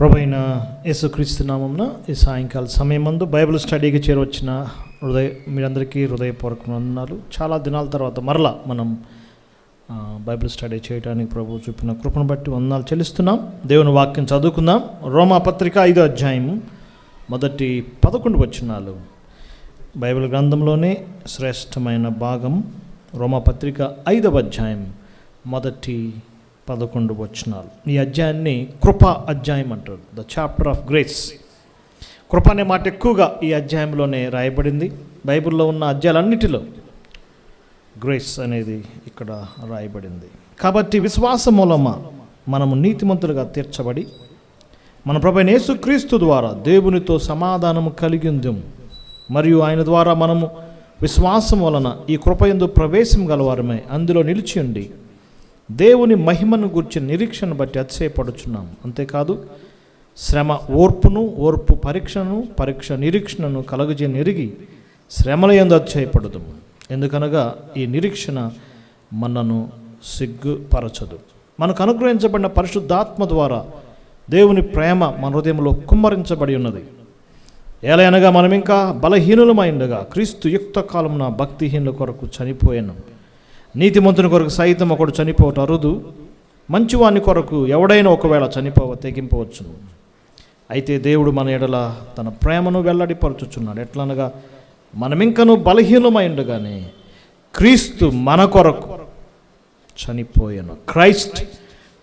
ప్రభువైన యేసుక్రీస్తు నామమున ఈ సాయంకాల సమయమందు బైబిల్ స్టడీకి చేరవచ్చిన మీరందరికీ హృదయపూర్వక వందనాలు. చాలా దినాల తర్వాత మరలా మనం బైబిల్ స్టడీ చేయడానికి ప్రభు చూపిన కృపను బట్టి వందనాలు చెల్లిస్తున్నాం. దేవుని వాక్యం చదువుకుందాం. రోమా పత్రిక 5వ అధ్యాయం మొదటి 11 వచనాలు. బైబిల్ గ్రంథంలోనే శ్రేష్టమైన భాగం రోమా పత్రిక 5వ అధ్యాయం మొదటి 11 వచనాలు. ఈ అధ్యాయాన్ని కృపా అధ్యాయం అంటారు, ద చాప్టర్ ఆఫ్ గ్రేస్. కృప అనే మాట ఎక్కువగా ఈ అధ్యాయంలోనే రాయబడింది. బైబిల్లో ఉన్న అధ్యాయాలన్నిటిలో గ్రేస్ అనేది ఇక్కడ రాయబడింది. కాబట్టి విశ్వాసం మూలమా మనము నీతిమంతులుగా తీర్చబడి మన ప్రభువైన యేసుక్రీస్తు ద్వారా దేవునితో సమాధానము కలిగి ఉందాము. మరియు ఆయన ద్వారా మనము విశ్వాసం వలన ఈ కృపయందు ప్రవేశం గలవారమై అందులో నిలిచి ఉండి దేవుని మహిమను గురించి నిరీక్షను బట్టి అతిశయపడుచున్నాము. అంతేకాదు శ్రమ ఓర్పు పరీక్ష నిరీక్షణను కలుగజేయని ఎరిగి శ్రమల యందు అతిశయపడదు. ఎందుకనగా ఈ నిరీక్షణ మనను సిగ్గుపరచదు. మనకు అనుగ్రహించబడిన పరిశుద్ధాత్మ ద్వారా దేవుని ప్రేమ మన హృదయంలో కుమ్మరించబడి ఉన్నది. ఏలయనగా మనం ఇంకా బలహీనులమై ఉండగా క్రీస్తు యుక్త కాలమున భక్తిహీనుల కొరకు చనిపోయాను. నీతిమంతుని కొరకు సైతం ఒకడు చనిపోవటం అరుదు. మంచివాని కొరకు ఎవడైనా ఒకవేళ తెగింపవచ్చును. అయితే దేవుడు మన ఎడల తన ప్రేమను వెల్లడిపరచుచున్నాడు. ఎట్లనగా మనమింకను బలహీనమై ఉండగానే క్రీస్తు మన కొరకు చనిపోయాను. Christ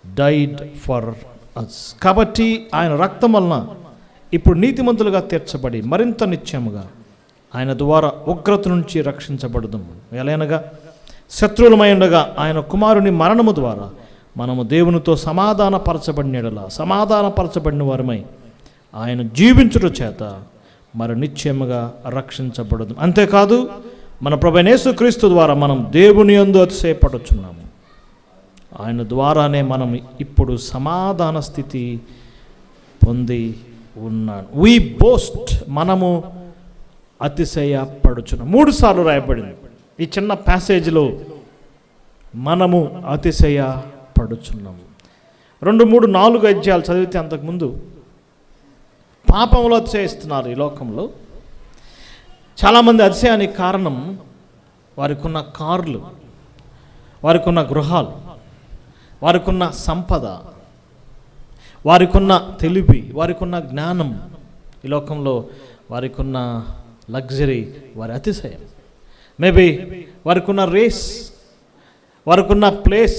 died for us. కాబట్టి ఆయన రక్తం వలన ఇప్పుడు నీతిమంతులుగా తీర్చబడి మరింత నిత్యముగా ఆయన ద్వారా ఉగ్రత నుంచి రక్షించబడదుము. ఎలానగా శత్రువులమై ఉండగా ఆయన కుమారుని మరణము ద్వారా మనము దేవునితో సమాధానపరచబడిన వారమై ఆయన జీవించుట చేత మరి నిశ్చయముగా రక్షించబడదు. అంతేకాదు మన ప్రభువైన యేసుక్రీస్తు ద్వారా మనం దేవుని యందు అతిశయపడుచున్నాము. ఆయన ద్వారానే మనం ఇప్పుడు సమాధాన స్థితి పొంది ఉన్నాను. వి బోస్ట్, మనము అతిశయపడుచున్నాం. 3 సార్లు రాయబడింది ఈ చిన్న ప్యాసేజ్లో. మనము అతిశయపడుచున్నాము. 2, 3, 4 అధ్యాయాలు చదివితే అంతకుముందు పాపంలో అతిశయిస్తున్నారు. ఈ లోకంలో చాలామంది అతిశయానికి కారణం వారికి ఉన్న కార్లు, వారికి ఉన్న గృహాలు, వారికి ఉన్న సంపద, వారికి ఉన్న తెలివి, వారికి ఉన్న జ్ఞానం. ఈ లోకంలో వారికి ఉన్న లగ్జరీ వారి అతిశయం. మేబీ వారికి ఉన్న రేస్, వారికి ఉన్న ప్లేస్.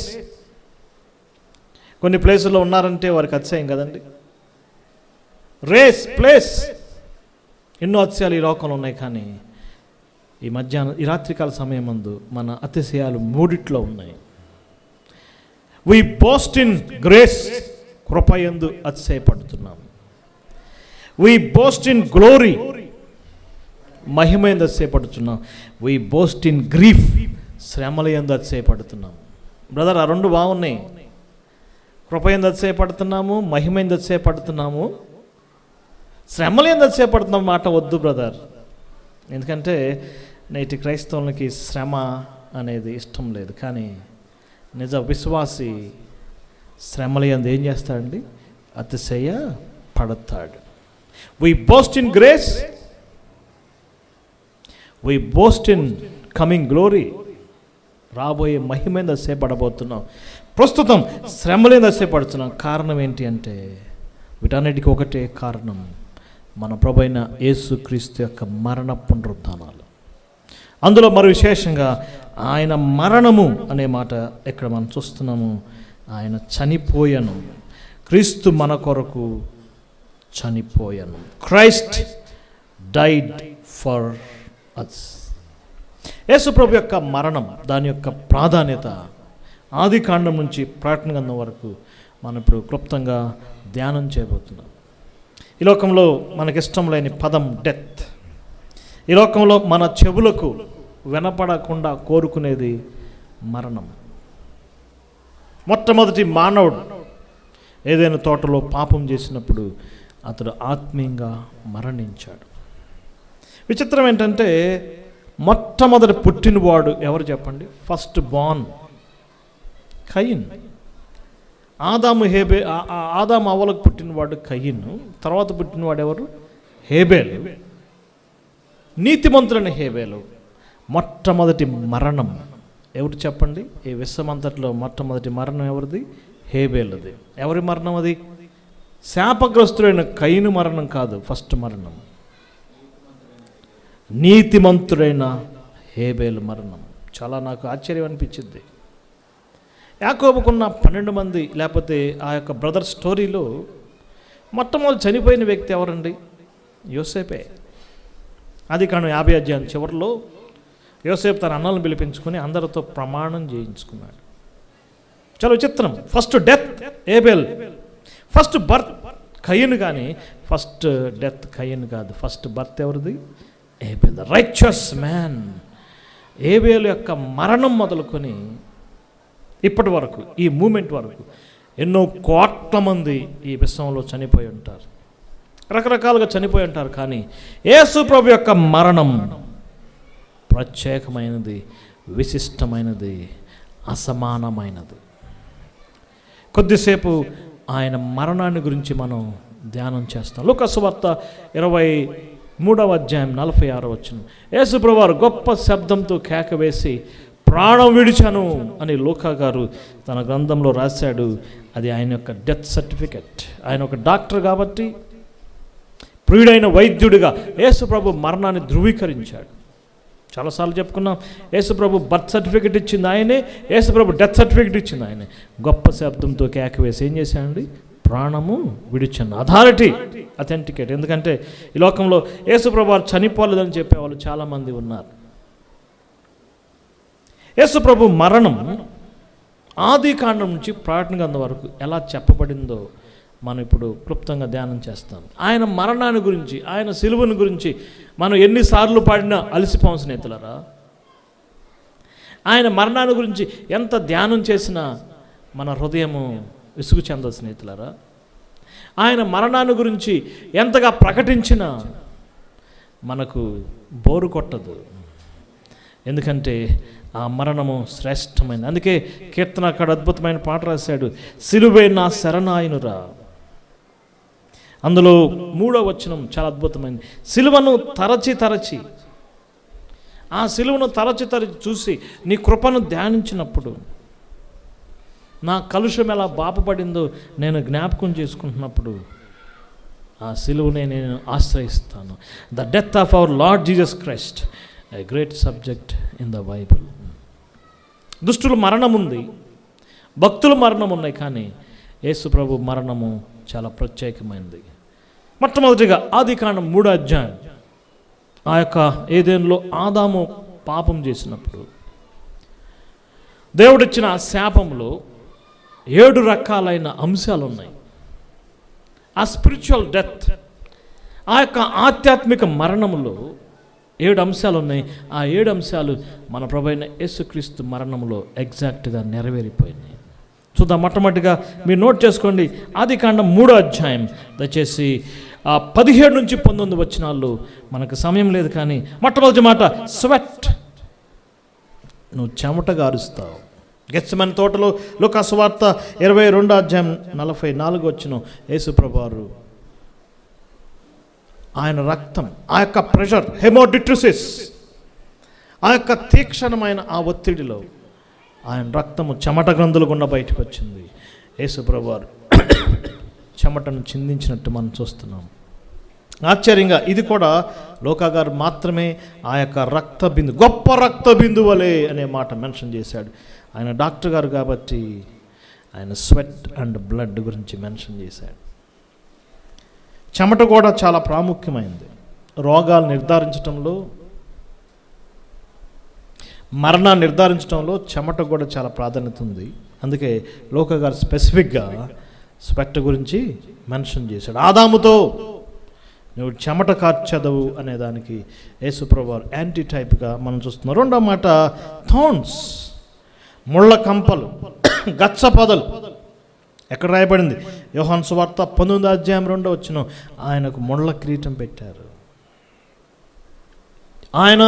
కొన్ని ప్లేసుల్లో ఉన్నారంటే వారికి అతిశయం కదండి. రేస్, ప్లేస్, ఎన్నో అతిశయాలు ఈ లోకంలో ఉన్నాయి. కానీ ఈ రాత్రికాల సమయం ముందు మన అతిశయాలు 3 ఉన్నాయి. వి బోస్ట్ ఇన్ గ్రేస్, కృపయందు అతిశయపడుతున్నాము. వి బోస్ట్ ఇన్ గ్లోరీ, మహిమ ఎందు అతిశయపడుతున్నాం. వి బోస్ట్ ఇన్ గ్రీఫ్, శ్రమల యందు అతిశయపడుతున్నాం. బ్రదర్, ఆ 2 బాగున్నాయి. కృప ఎందు అతిశయపడుతున్నాము, మహిమ ఎందు అతిశయపడుతున్నాము. శ్రమల యందు అతిశయపడుతున్నాం మాట వద్దు బ్రదర్. ఎందుకంటే నేటి క్రైస్తవులకి శ్రమ అనేది ఇష్టం లేదు. కానీ నిజ విశ్వాసి శ్రమల యందు ఏం చేస్తాడండి? అతిశయ పడతాడు. We boast in grace, we boast in coming glory. రాబోయే మహిమ మీద అతిశయపడబోతున్నాం. ప్రస్తుతం శ్రమలేని అతిశయపడుతున్నాం. కారణం ఏంటి అంటే వీటన్నిటికీ ఒకటే కారణం, మన ప్రభువైన యేసుక్రీస్తు యొక్క మరణ పునరుద్ధానాలు. అందులో మరి విశేషంగా ఆయన మరణము అనే మాట ఇక్కడ మనం చూస్తున్నాము. ఆయన చనిపోయాను, క్రీస్తు మన కొరకు చనిపోయాను. Christ died for us. యేసు ప్రభు యొక్క మరణం, దాని యొక్క ప్రాధాన్యత ఆది కాండం నుంచి ప్రకటన గ్రంథం వరకు మనం ఇప్పుడు క్లుప్తంగా ధ్యానం చేయబోతున్నాం. ఈ లోకంలో మనకిష్టం లేని పదం డెత్. ఈ లోకంలో మన చెవులకు వినపడకుండా కోరుకునేది మరణం. మొట్టమొదటి మానవుడు ఏదైనా తోటలో పాపం చేసినప్పుడు అతడు ఆత్మీయంగా మరణించాడు. విచిత్రం ఏంటంటే మొట్టమొదటి పుట్టినవాడు ఎవరు చెప్పండి? First born Cain. ఆదాము అవ్వలకు పుట్టినవాడు కయ్యను, తర్వాత పుట్టినవాడు ఎవరు? హేబేలు. నీతిమంతుడైన హేబేలు. మొట్టమొదటి మరణం ఎవరు చెప్పండి? ఈ విశ్వమంతట్లో మొట్టమొదటి మరణం ఎవరిది? హేబేలుది. ఎవరి మరణం అది? శాపగ్రస్తుడైన కయ్యను మరణం కాదు. ఫస్ట్ మరణం నీతిమంతుడైన హేబేలు మరణం. చాలా నాకు ఆశ్చర్యం అనిపించింది. యాకోబుకున్న 12 మంది లేకపోతే ఆ యొక్క బ్రదర్ స్టోరీలో మొట్టమొదటి చనిపోయిన వ్యక్తి ఎవరండి? యోసేపే. ఆదికాండం 50 అధ్యాయం చివరిలో యోసేపు తన అన్నలను పిలిపించుకుని అందరితో ప్రమాణం చేయించుకున్నాడు. చాలా విచిత్రం. First death Abel, first birth కయ్యను, కానీ ఫస్ట్ డెత్ కయ్యను కాదు. ఫస్ట్ బర్త్ ఎవరిది? Abel, the righteous man. Abel యొక్క మరణం మొదలుకొని ఇప్పటి వరకు, ఈ మూమెంట్ వరకు ఎన్నో కోట్ల మంది ఈ విశ్వంలో చనిపోయి ఉంటారు, రకరకాలుగా చనిపోయి ఉంటారు. కానీ యేసు ప్రభు యొక్క మరణం ప్రత్యేకమైనది, విశిష్టమైనది, అసమానమైనది. కొద్దిసేపు ఆయన మరణాన్ని గురించి మనం ధ్యానం చేస్తాం. లూకా సువార్త 23వ అధ్యాయం 46వ వచనం. యేసు ప్రభు వారు గొప్ప శబ్దంతో కేక వేసి ప్రాణం విడిచాను అని లూకా గారు తన గ్రంథంలో రాశాడు. అది ఆయన యొక్క డెత్ సర్టిఫికెట్. ఆయన ఒక డాక్టర్ కాబట్టి, ప్రియుడైన వైద్యుడిగా యేసు ప్రభు మరణాన్ని ధృవీకరించాడు. చాలాసార్లు చెప్పుకున్నాం. యేసు ప్రభు బర్త్ సర్టిఫికెట్ ఇచ్చింది ఆయనే, యేసు ప్రభు డెత్ సర్టిఫికెట్ ఇచ్చింది ఆయనే. గొప్ప శబ్దంతో కేక వేసి ఏం చేశాడండి? ప్రాణము విడిచాను. Authority, authenticate. ఎందుకంటే ఈ లోకంలో యేసు ప్రభు వారు చనిపోలేదని చెప్పేవాళ్ళు చాలామంది ఉన్నారు. యేసు ప్రభు మరణం ఆదికాండం నుంచి ప్రకటన గ్రంథం వరకు ఎలా చెప్పబడిందో మనం ఇప్పుడు క్లుప్తంగా ధ్యానం చేస్తాం. ఆయన మరణాన్ని గురించి, ఆయన సిలువను గురించి మనం ఎన్నిసార్లు పాడినా అలసిపోం స్నేహితులారా. ఆయన మరణాన్ని గురించి ఎంత ధ్యానం చేసినా మన హృదయము విసుగు చెందదు స్నేహితులారా. ఆయన మరణాన్ని గురించి ఎంతగా ప్రకటించినా మనకు బోరు కొట్టదు. ఎందుకంటే ఆ మరణము శ్రేష్టమైనది. అందుకే కీర్తన అక్కడ అద్భుతమైన పాట రాశాడు, సిలువే నా శరణాయనురా. అందులో 3వ వచనం చాలా అద్భుతమైనది. సిలువను తరచి ఆ సిలువను తరచి చూసి నీ కృపను ధ్యానించినప్పుడు నా కలుషం ఎలా బాపబడిందో నేను జ్ఞాపకం చేసుకుంటున్నప్పుడు ఆ సిలువనే నేను ఆశ్రయిస్తాను. The death of our Lord Jesus Christ, a great subject in the Bible. దుష్టుల మరణం ఉంది, భక్తుల మరణం ఉన్నాయి, కానీ యేసు ప్రభు మరణము చాలా ప్రత్యేకమైనది. మొట్టమొదటిగా ఆదికాండం 3వ అధ్యాయం, ఆ యొక్క ఏదెన్లో ఆదాము పాపం చేసినప్పుడు దేవుడిచ్చిన ఆ శాపంలో 7 రకాలైన అంశాలు ఉన్నాయి. ఆ స్పిరిచువల్ డెత్, ఆ యొక్క ఆధ్యాత్మిక మరణంలో 7 అంశాలు ఉన్నాయి. ఆ 7 అంశాలు మన ప్రభువైన యేసుక్రీస్తు మరణంలో ఎగ్జాక్ట్గా నెరవేరిపోయినాయి. చూద్దాం. మొట్టమొదటిగా మీరు నోట్ చేసుకోండి. ఆదికాండం 3వ అధ్యాయం దయచేసి 17 నుంచి 19 వచనాలు. మనకు సమయం లేదు, కానీ మొట్టమొదటి మాట స్వెట్. నువ్వు చెమట గారుస్తావు. గెత్సెమనే తోటలో లూకా సువార్త 22వ అధ్యాయం 44వ వచనం. యేసు ప్రభువారు ఆయన రక్తం, ఆ యొక్క ప్రెషర్, హెమోడిట్రిసిస్, ఆ యొక్క తీక్షణమైన ఆ ఒత్తిడిలో ఆయన రక్తము చెమట గ్రంథులు గుండా బయటకు వచ్చింది. యేసు ప్రభువారు చెమటను చిందించినట్టు మనం చూస్తున్నాం. ఆశ్చర్యంగా ఇది కూడా లూకా గారు మాత్రమే ఆ యొక్క రక్త బిందు, గొప్ప రక్త బిందువలే అనే మాట మెన్షన్ చేశాడు. ఆయన డాక్టర్ గారు కాబట్టి ఆయన స్వెట్ అండ్ బ్లడ్ గురించి మెన్షన్ చేశాడు. చెమట కూడా చాలా ప్రాముఖ్యమైనది. రోగాలు నిర్ధారించడంలో, మరణాన్ని నిర్ధారించడంలో చెమట కూడా చాలా ప్రాధాన్యత ఉంది. అందుకే లూకా గారు స్పెసిఫిక్గా స్వెట్ గురించి మెన్షన్ చేశాడు. ఆదాముతో నువ్వు చెమట కార్చదవు అనే దానికి యేసు ప్రభువారు యాంటీ టైప్గా మనం చూస్తున్నాం. 2వ మాట థార్న్స్, ముళ్ళ కంపలు, గచ్చ పొదలు. ఎక్కడ రాయబడింది? యోహాను సువార్త 19వ అధ్యాయం 2వ వచనం. ఆయనకు ముళ్ళ కిరీటం పెట్టారు. ఆయన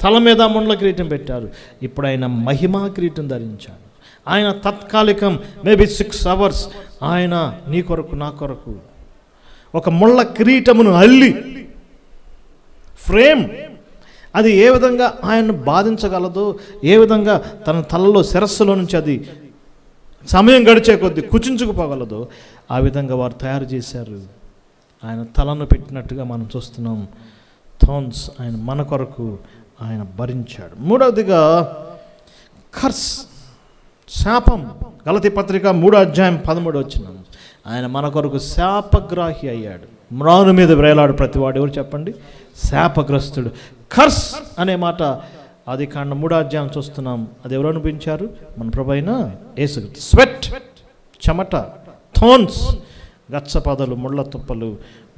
తల మీద ముళ్ళ కిరీటం పెట్టారు. ఇప్పుడు ఆయన మహిమా కిరీటం ధరించాడు. ఆయన తాత్కాలికం, మేబీ 6 hours ఆయన నీ కొరకు నా కొరకు ఒక ముళ్ళ కిరీటమును అల్లి ఫ్రేమ్, అది ఏ విధంగా ఆయన్ను బాధించగలదో, ఏ విధంగా తన తలలో శిరస్సులో నుంచి అది సమయం గడిచే కొద్దీ కుచించుకుపోగలదో ఆ విధంగా వారు తయారు చేశారు. ఆయన తలను పెట్టినట్టుగా మనం చూస్తున్నాం. థార్న్స్ ఆయన మన కొరకు ఆయన భరించాడు. మూడవదిగా కర్స్, శాపం. గలతీ పత్రిక 3:13 ఆయన మన కొరకు శాపగ్రాహి అయ్యాడు. మ్రాను మీద వ్రేలాడు ప్రతివాడు ఎవరు చెప్పండి? శాపగ్రస్తుడు. కర్స్ అనే మాట ఆదికాండం 3 చూస్తున్నాం. అది ఎవరు అనిపించారు? మన ప్రభువైన యేసుక్రీస్తు. స్వెట్, చెమట. థార్న్స్, గచ్చపదలు, ముళ్ళ తుప్పలు.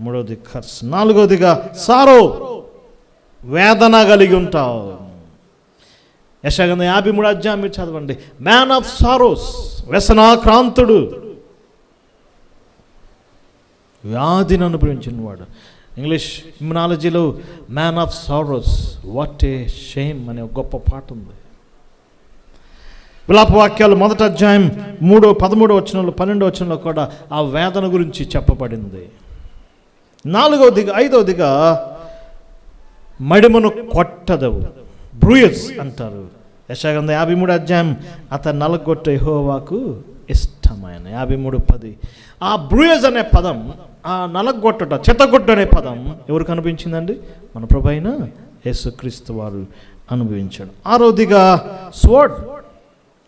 మూడవది కర్స్. నాలుగవదిగా సారో, వేదన కలిగి ఉంటావు. యెషయా 53 మీరు చదవండి. మ్యాన్ ఆఫ్ సారోస్, వ్యసనాక్రాంతుడు, వ్యాధిని అనుభవించిన వాడు. ఇంగ్లీష్ ఇమ్యునాలజీలో man of sorrows, what a shame అనే ఒక గొప్ప పాట ఉంది. విలాపవాక్యాలు 1:13, 12 కూడా ఆ వేదన గురించి చెప్పబడింది. ఐదవదిగా మడిమను కొట్టదవు, బ్రూయస్ అంటారు. యెషయా 53 అతను నలగొట్ట యెహోవాకు ఇష్టమైన. 53:10. ఆ బ్రూయస్ అనే పదం, ఆ నలగొట్టట, చెత్తగొట్టు అనే పదం ఎవరికి అనిపించిందండి? మన ప్రభువైన యేసుక్రీస్తు వారు అనుభవించాడు. ఆరోదిగా స్వర్డ్,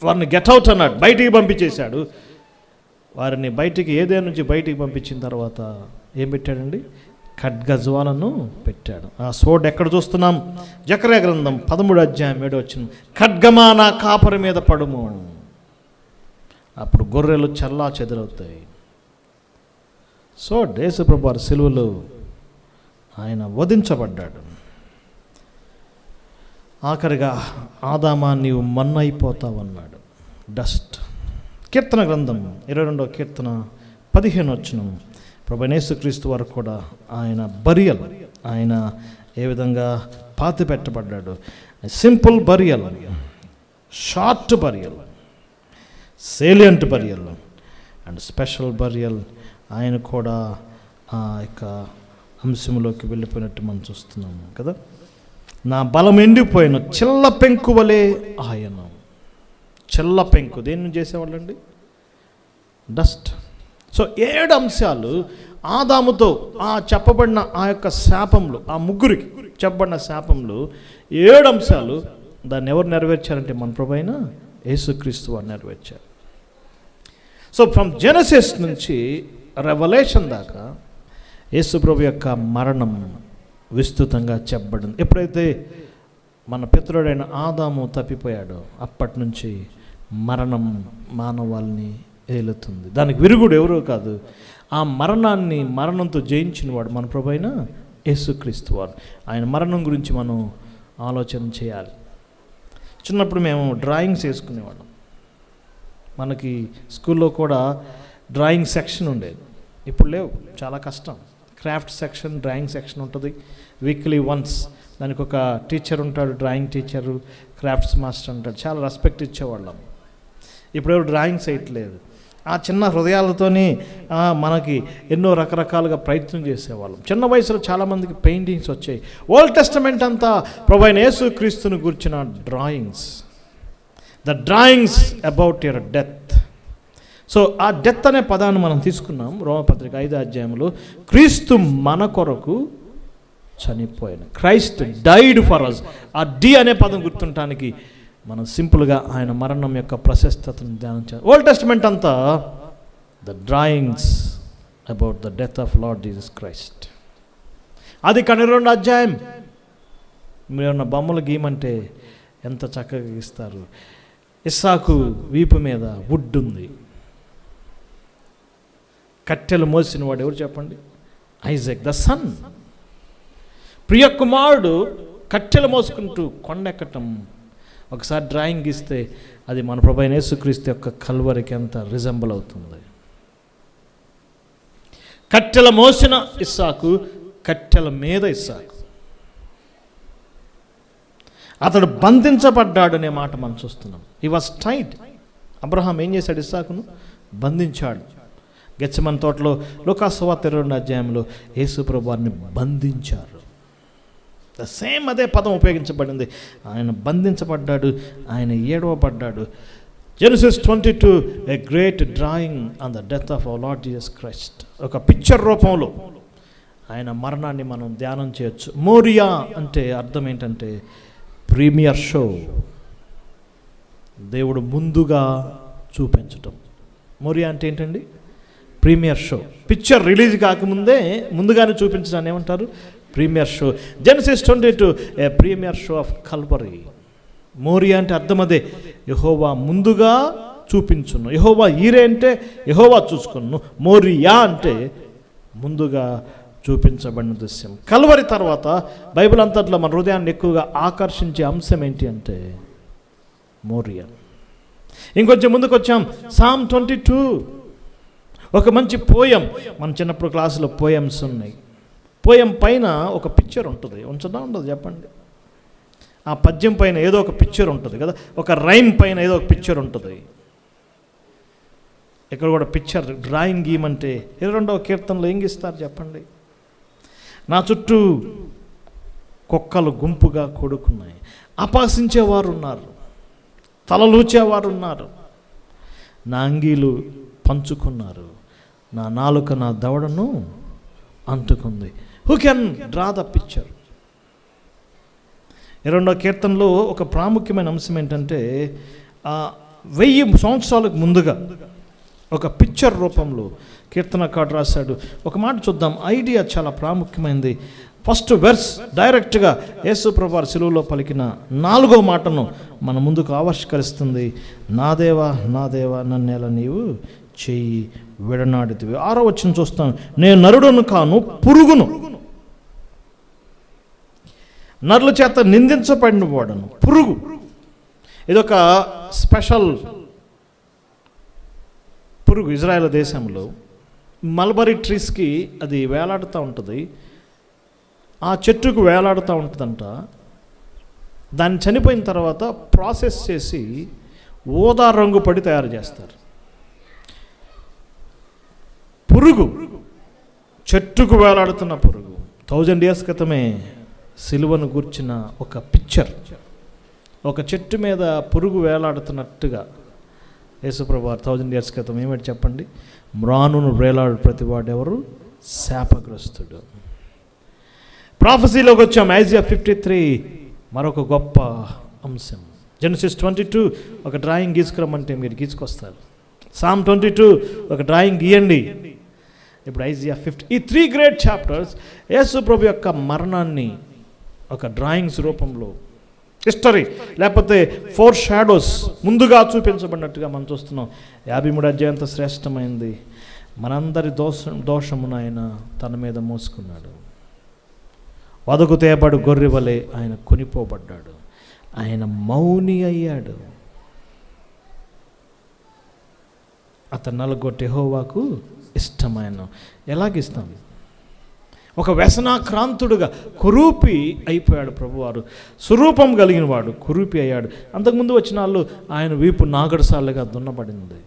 వారిని గెట్అవుట్ అన్నాడు, బయటికి పంపించేశాడు. వారిని బయటికి, ఏదే నుంచి బయటికి పంపించిన తర్వాత ఏం పెట్టాడండి? ఖడ్గజ్వాలను పెట్టాడు. ఆ స్వర్డ్ ఎక్కడ చూస్తున్నాం? జకర్యా గ్రంథం 13:7 ఖడ్గమా నా కాపరి మీద పడుము, అప్పుడు గొర్రెలు చల్లా చెదరవుతాయి. స్వర్డ్. యేసుప్రభు వారి సిలువలో ఆయన వధించబడ్డాడు. ఆఖరిగా ఆదామా నీవు మన్నైపోతావన్నాడు, డస్ట్. కీర్తన గ్రంథం 22వ కీర్తన 15 ప్రభువైన యేసుక్రీస్తు వారు కూడా ఆయన బరియల్, ఆయన ఏ విధంగా పాతి పెట్టబడ్డాడు. Simple burial, short burial, salient burial and special burial. ఆయన కూడా ఆ యొక్క అంశంలోకి వెళ్ళిపోయినట్టు మనం చూస్తున్నాము కదా. నా బలం ఎండిపోయిన చిల్ల పెంకు వలె ఆయన. చిల్ల పెంకు దేన్ని చేసేవాళ్ళండి? డస్ట్. సో 7 అంశాలు ఆదాముతో ఆ చెప్పబడిన ఆ యొక్క శాపంలో, ఆ ముగ్గురికి చెప్పబడిన శాపంలో 7 అంశాలు. దాన్ని ఎవరు నెరవేర్చారంటే మన ప్రభువైన యేసుక్రీస్తు వారు నెరవేర్చారు. సో ఫ్రమ్ జెనసిస్ నుంచి రెవల్యూషన్ దాకా యేసు ప్రభు యొక్క మరణం విస్తృతంగా చెప్పబడింది. ఎప్పుడైతే మన పితరుడైన ఆదాము తప్పిపోయాడో అప్పటి నుంచి మరణం మానవాల్ని ఏలుతుంది. దానికి విరుగుడు ఎవరో కాదు, ఆ మరణాన్ని మరణంతో జయించిన వాడు మన ప్రభువైన యేసుక్రీస్తు వారు. ఆయన మరణం గురించి మనం ఆలోచన చేయాలి. చిన్నప్పుడు మేము డ్రాయింగ్స్ వేసుకునేవాళ్ళం. మనకి స్కూల్లో కూడా డ్రాయింగ్ సెక్షన్ ఉండేది. ఇప్పుడు లేవు, చాలా కష్టం. క్రాఫ్ట్ సెక్షన్, డ్రాయింగ్ సెక్షన్ ఉంటుంది. వీక్లీ వన్స్ దానికి ఒక టీచర్ ఉంటాడు, డ్రాయింగ్ టీచరు, క్రాఫ్ట్స్ మాస్టర్ ఉంటాడు. చాలా రెస్పెక్ట్ ఇచ్చేవాళ్ళం. ఇప్పుడు ఎవరు డ్రాయింగ్స్ వేయట్లేదు. ఆ చిన్న హృదయాలతోని మనకి ఎన్నో రకరకాలుగా ప్రయత్నం చేసేవాళ్ళం. చిన్న వయసులో చాలామందికి పెయింటింగ్స్ వచ్చాయి. ఓల్డ్ టెస్టమెంట్ అంతా ప్రభువైన యేసుక్రీస్తుని గురించిన drawings, the drawings about your death. So ఆ డెత్ అనే పదాన్ని మనం తీసుకున్నాం. రోమపత్రిక 5 క్రీస్తు మన కొరకు చనిపోయాను. Christ died for us. ఆ డి అనే పదం గుర్తుంటానికి మనం సింపుల్గా ఆయన మరణం యొక్క ప్రశస్తతను ధ్యానించాలి. ఓల్డ్ టెస్టమెంట్ అంతా the drawings about the death of Lord Jesus Christ. అది 12 మీరున్న బొమ్మలు గీయమంటే ఎంత చక్కగా గీస్తారు. ఇస్సాకు వీపు మీద వుడ్ ఉంది. కట్టెలు మోసిన వాడు ఎవరు చెప్పండి? Isaac the sun. ప్రియ కుమారుడు కట్టెలు మోసుకుంటూ కొండెక్కటం. ఒకసారి డ్రాయింగ్ గీస్తే అది మన ప్రభువైన యేసుక్రీస్తు యొక్క కల్వరికి ఎంత రిజంబుల్ అవుతుంది. కట్టెల మోసిన ఇస్సాకు, కట్టెల మీద ఇస్సాకు. అతడు బంధించబడ్డాడు అనే మాట మనం చూస్తున్నాం. He was Tide. అబ్రహాం ఏం చేశాడు? ఇస్సాకును బంధించాడు. గెత్సెమనే తోటలో లూకా సువార్త 22వ అధ్యాయంలో యేసు ప్రభువారిని బంధించారు. ద సేమ్ అదే పదం ఉపయోగించబడింది. ఆయన బంధించబడ్డాడు, ఆయన ఏడవబడ్డాడు. Genesis 22, a great drawing on the death of our Lord Jesus Christ. ఒక పిక్చర్ రూపంలో ఆయన మరణాన్ని మనం ధ్యానం చేయొచ్చు. మోరియా అంటే అర్థం ఏంటంటే ప్రీమియర్ షో, దేవుడు ముందుగా చూపించటం. మోరియా అంటే ఏంటండి? Premiere show. పిక్చర్ రిలీజ్ కాకముందే ముందుగానే చూపించడాన్ని ఏమంటారు? Premier show. Genesis 22, a premier show of Calvary. Moriah అంటే అర్థం అదే, యెహోవా ముందుగా చూపించును. యెహోవా ఈరే అంటే యెహోవా చూసుకును. మోరియా అంటే ముందుగా చూపించబడిన దృశ్యం. కల్వరి తర్వాత బైబిల్ అంతట్లో మన హృదయాన్ని ఎక్కువగా ఆకర్షించే అంశం ఏంటి అంటే మోరియా. ఇంకొంచెం ముందుకు వచ్చాం, Psalm 22, ఒక మంచి పోయం. మన చిన్నప్పుడు క్లాసులో పోయమ్స్ ఉన్నాయి. పోయం పైన ఒక పిక్చర్ ఉంటుంది, ఉంచదా ఉండదు చెప్పండి? ఆ పద్యం పైన ఏదో ఒక పిక్చర్ ఉంటుంది కదా, ఒక రైమ్ పైన ఏదో ఒక పిక్చర్ ఉంటుంది. ఇక్కడ కూడా పిక్చర్ డ్రాయింగ్ గీయమంటే 22వ కీర్తనలో ఏం గీస్తారు చెప్పండి? నా చుట్టూ కుక్కలు గుంపుగా కొడుకున్నాయి, అపహసించేవారు ఉన్నారు, తలలూచేవారు ఉన్నారు, నా అంగీలు పంచుకున్నారు, నా నాలుక నా దవడను అంటుకుంది. Who can draw the picture? 22వ కీర్తనలో ఒక ప్రాముఖ్యమైన అంశం ఏంటంటే 1000 సంవత్సరాలకు ముందుగా ఒక పిక్చర్ రూపంలో కీర్తనకారుడు రాశాడు. ఒక మాట చూద్దాం, ఐడియా చాలా ప్రాముఖ్యమైనది. ఫస్ట్ వెర్స్ డైరెక్ట్గా యేసు ప్రభువారు సిలువలో పలికిన 4వ మాటను మన ముందుకు ఆవిష్కరిస్తుంది. నా దేవా నా దేవా నన్నేలా నీవు చెయ్యి విడనాడితివి. 6వ వచనం చూస్తాం, నేను నరుడును కాను పురుగును, నరుల చేత నిందించబడిన వాడను. పురుగు ఇదొక స్పెషల్ పురుగు. ఇజ్రాయెల్ దేశంలో మల్బరీ ట్రీస్కి అది వేలాడుతూ ఉంటుంది, ఆ చెట్టుకు వేలాడుతూ ఉంటుందంట. దాన్ని చనిపోయిన తర్వాత ప్రాసెస్ చేసి ఊదా రంగు పడి తయారు చేస్తారు. పురుగు, చెట్టుకు వేలాడుతున్న పురుగు 1000 years క్రితమే సిలువను గూర్చిన ఒక పిక్చర్. ఒక చెట్టు మీద పురుగు వేలాడుతున్నట్టుగా యేసుప్రభువారు 1000 years క్రితం ఏమిటి చెప్పండి? మ్రానును వేలాడు ప్రతివాడెవరు? శాపగ్రస్తుడు. ప్రాఫెసీలోకి వచ్చాం. ఐజియా 53 మరొక గొప్ప అంశం. Genesis 22 ఒక డ్రాయింగ్ గీసుకురమ్మంటే మీరు గీసుకొస్తారు. Psalm 22 ఒక డ్రాయింగ్ గీయండి. ఇప్పుడు ఐజియా 50. ఈ 3 great chapters యేసు ప్రభు యొక్క మరణాన్ని ఒక డ్రాయింగ్స్ రూపంలో, హిస్టరీ లేకపోతే 4 షాడోస్ ముందుగా చూపించబడినట్టుగా మనం చూస్తున్నాం. 53వ అధ్యాయం అంత శ్రేష్టమైంది. మనందరి దోషమును ఆయన తన మీద మోసుకున్నాడు. వదకు తేబడు గొర్రె వలె ఆయన కొనిపోబడ్డాడు. ఆయన మౌని అయ్యాడు. అతను నలుగొట్టి యెహోవాకు ఇష్టమైన. ఎలాగిస్తాం? ఒక వ్యసనాక్రాంతుడుగా కురూపి అయిపోయాడు ప్రభువారు. స్వరూపం కలిగిన వాడు కురూపి అయ్యాడు. అంతకుముందు వచ్చిన వాళ్ళు ఆయన వీపు నాగడసాలుగా దున్నబడింది.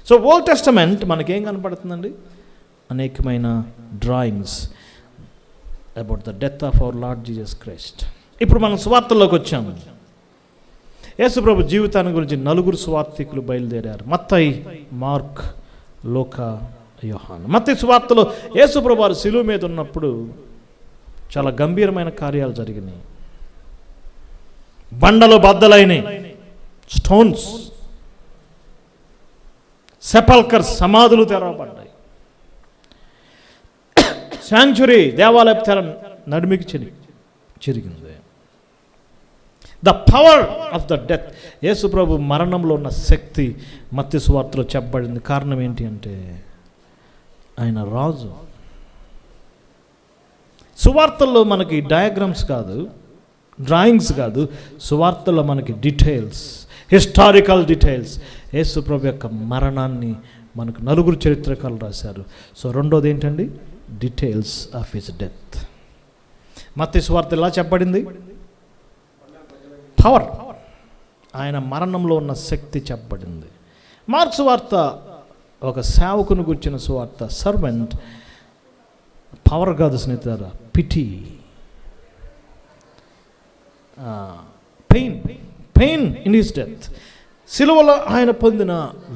సో ఓల్డ్ టెస్టమెంట్ మనకేం కనపడుతుందండి? అనేకమైన drawings about the death of our Lord Jesus Christ. ఇప్పుడు మనం సువార్తల్లోకి వచ్చాము. యేసు ప్రభు జీవితాన్ని గురించి 4 సువార్తికులు బయలుదేరారు. మత్తయి, మార్క్, లూకా, యోహాను. మత్తయి సువార్తలో యేసు ప్రభు వారు శిలువ మీద ఉన్నప్పుడు చాలా గంభీరమైన కార్యాలు జరిగినాయి. బండలు బద్దలైనాయి, స్టోన్స్, సెపల్కర్స్, సమాధులు తెరవబడ్డాయి. శాంచురీ, దేవాలయ తెర నడిమికి చిరిగింది. The power of the death, యేసు ప్రభు మరణంలో ఉన్న శక్తి మత్తయి సువార్తలో చెప్పబడింది. కారణం ఏంటి అంటే ఆయన రాజు. సువార్తల్లో మనకి డయాగ్రామ్స్ కాదు, డ్రాయింగ్స్ కాదు, సువార్తల్లో మనకి డీటెయిల్స్, హిస్టారికల్ డీటెయిల్స్. యేసు ప్రభు యొక్క మరణాన్ని మనకు 4 చరిత్రకారులు రాశారు. సో రెండోది ఏంటండి? Details of his death. మత్తయి సువార్త ఎలా చెప్పబడింది? పవర్. ఆయన మరణంలో ఉన్న శక్తి చెప్పబడింది. మార్కు సువార్త ఒక సేవకుని గురించిన సువార్త. సర్వెంట్ పవర్ కాదు స్నేహితులారా, pity, pain in his death. సిలువలో ఆయన పొందిన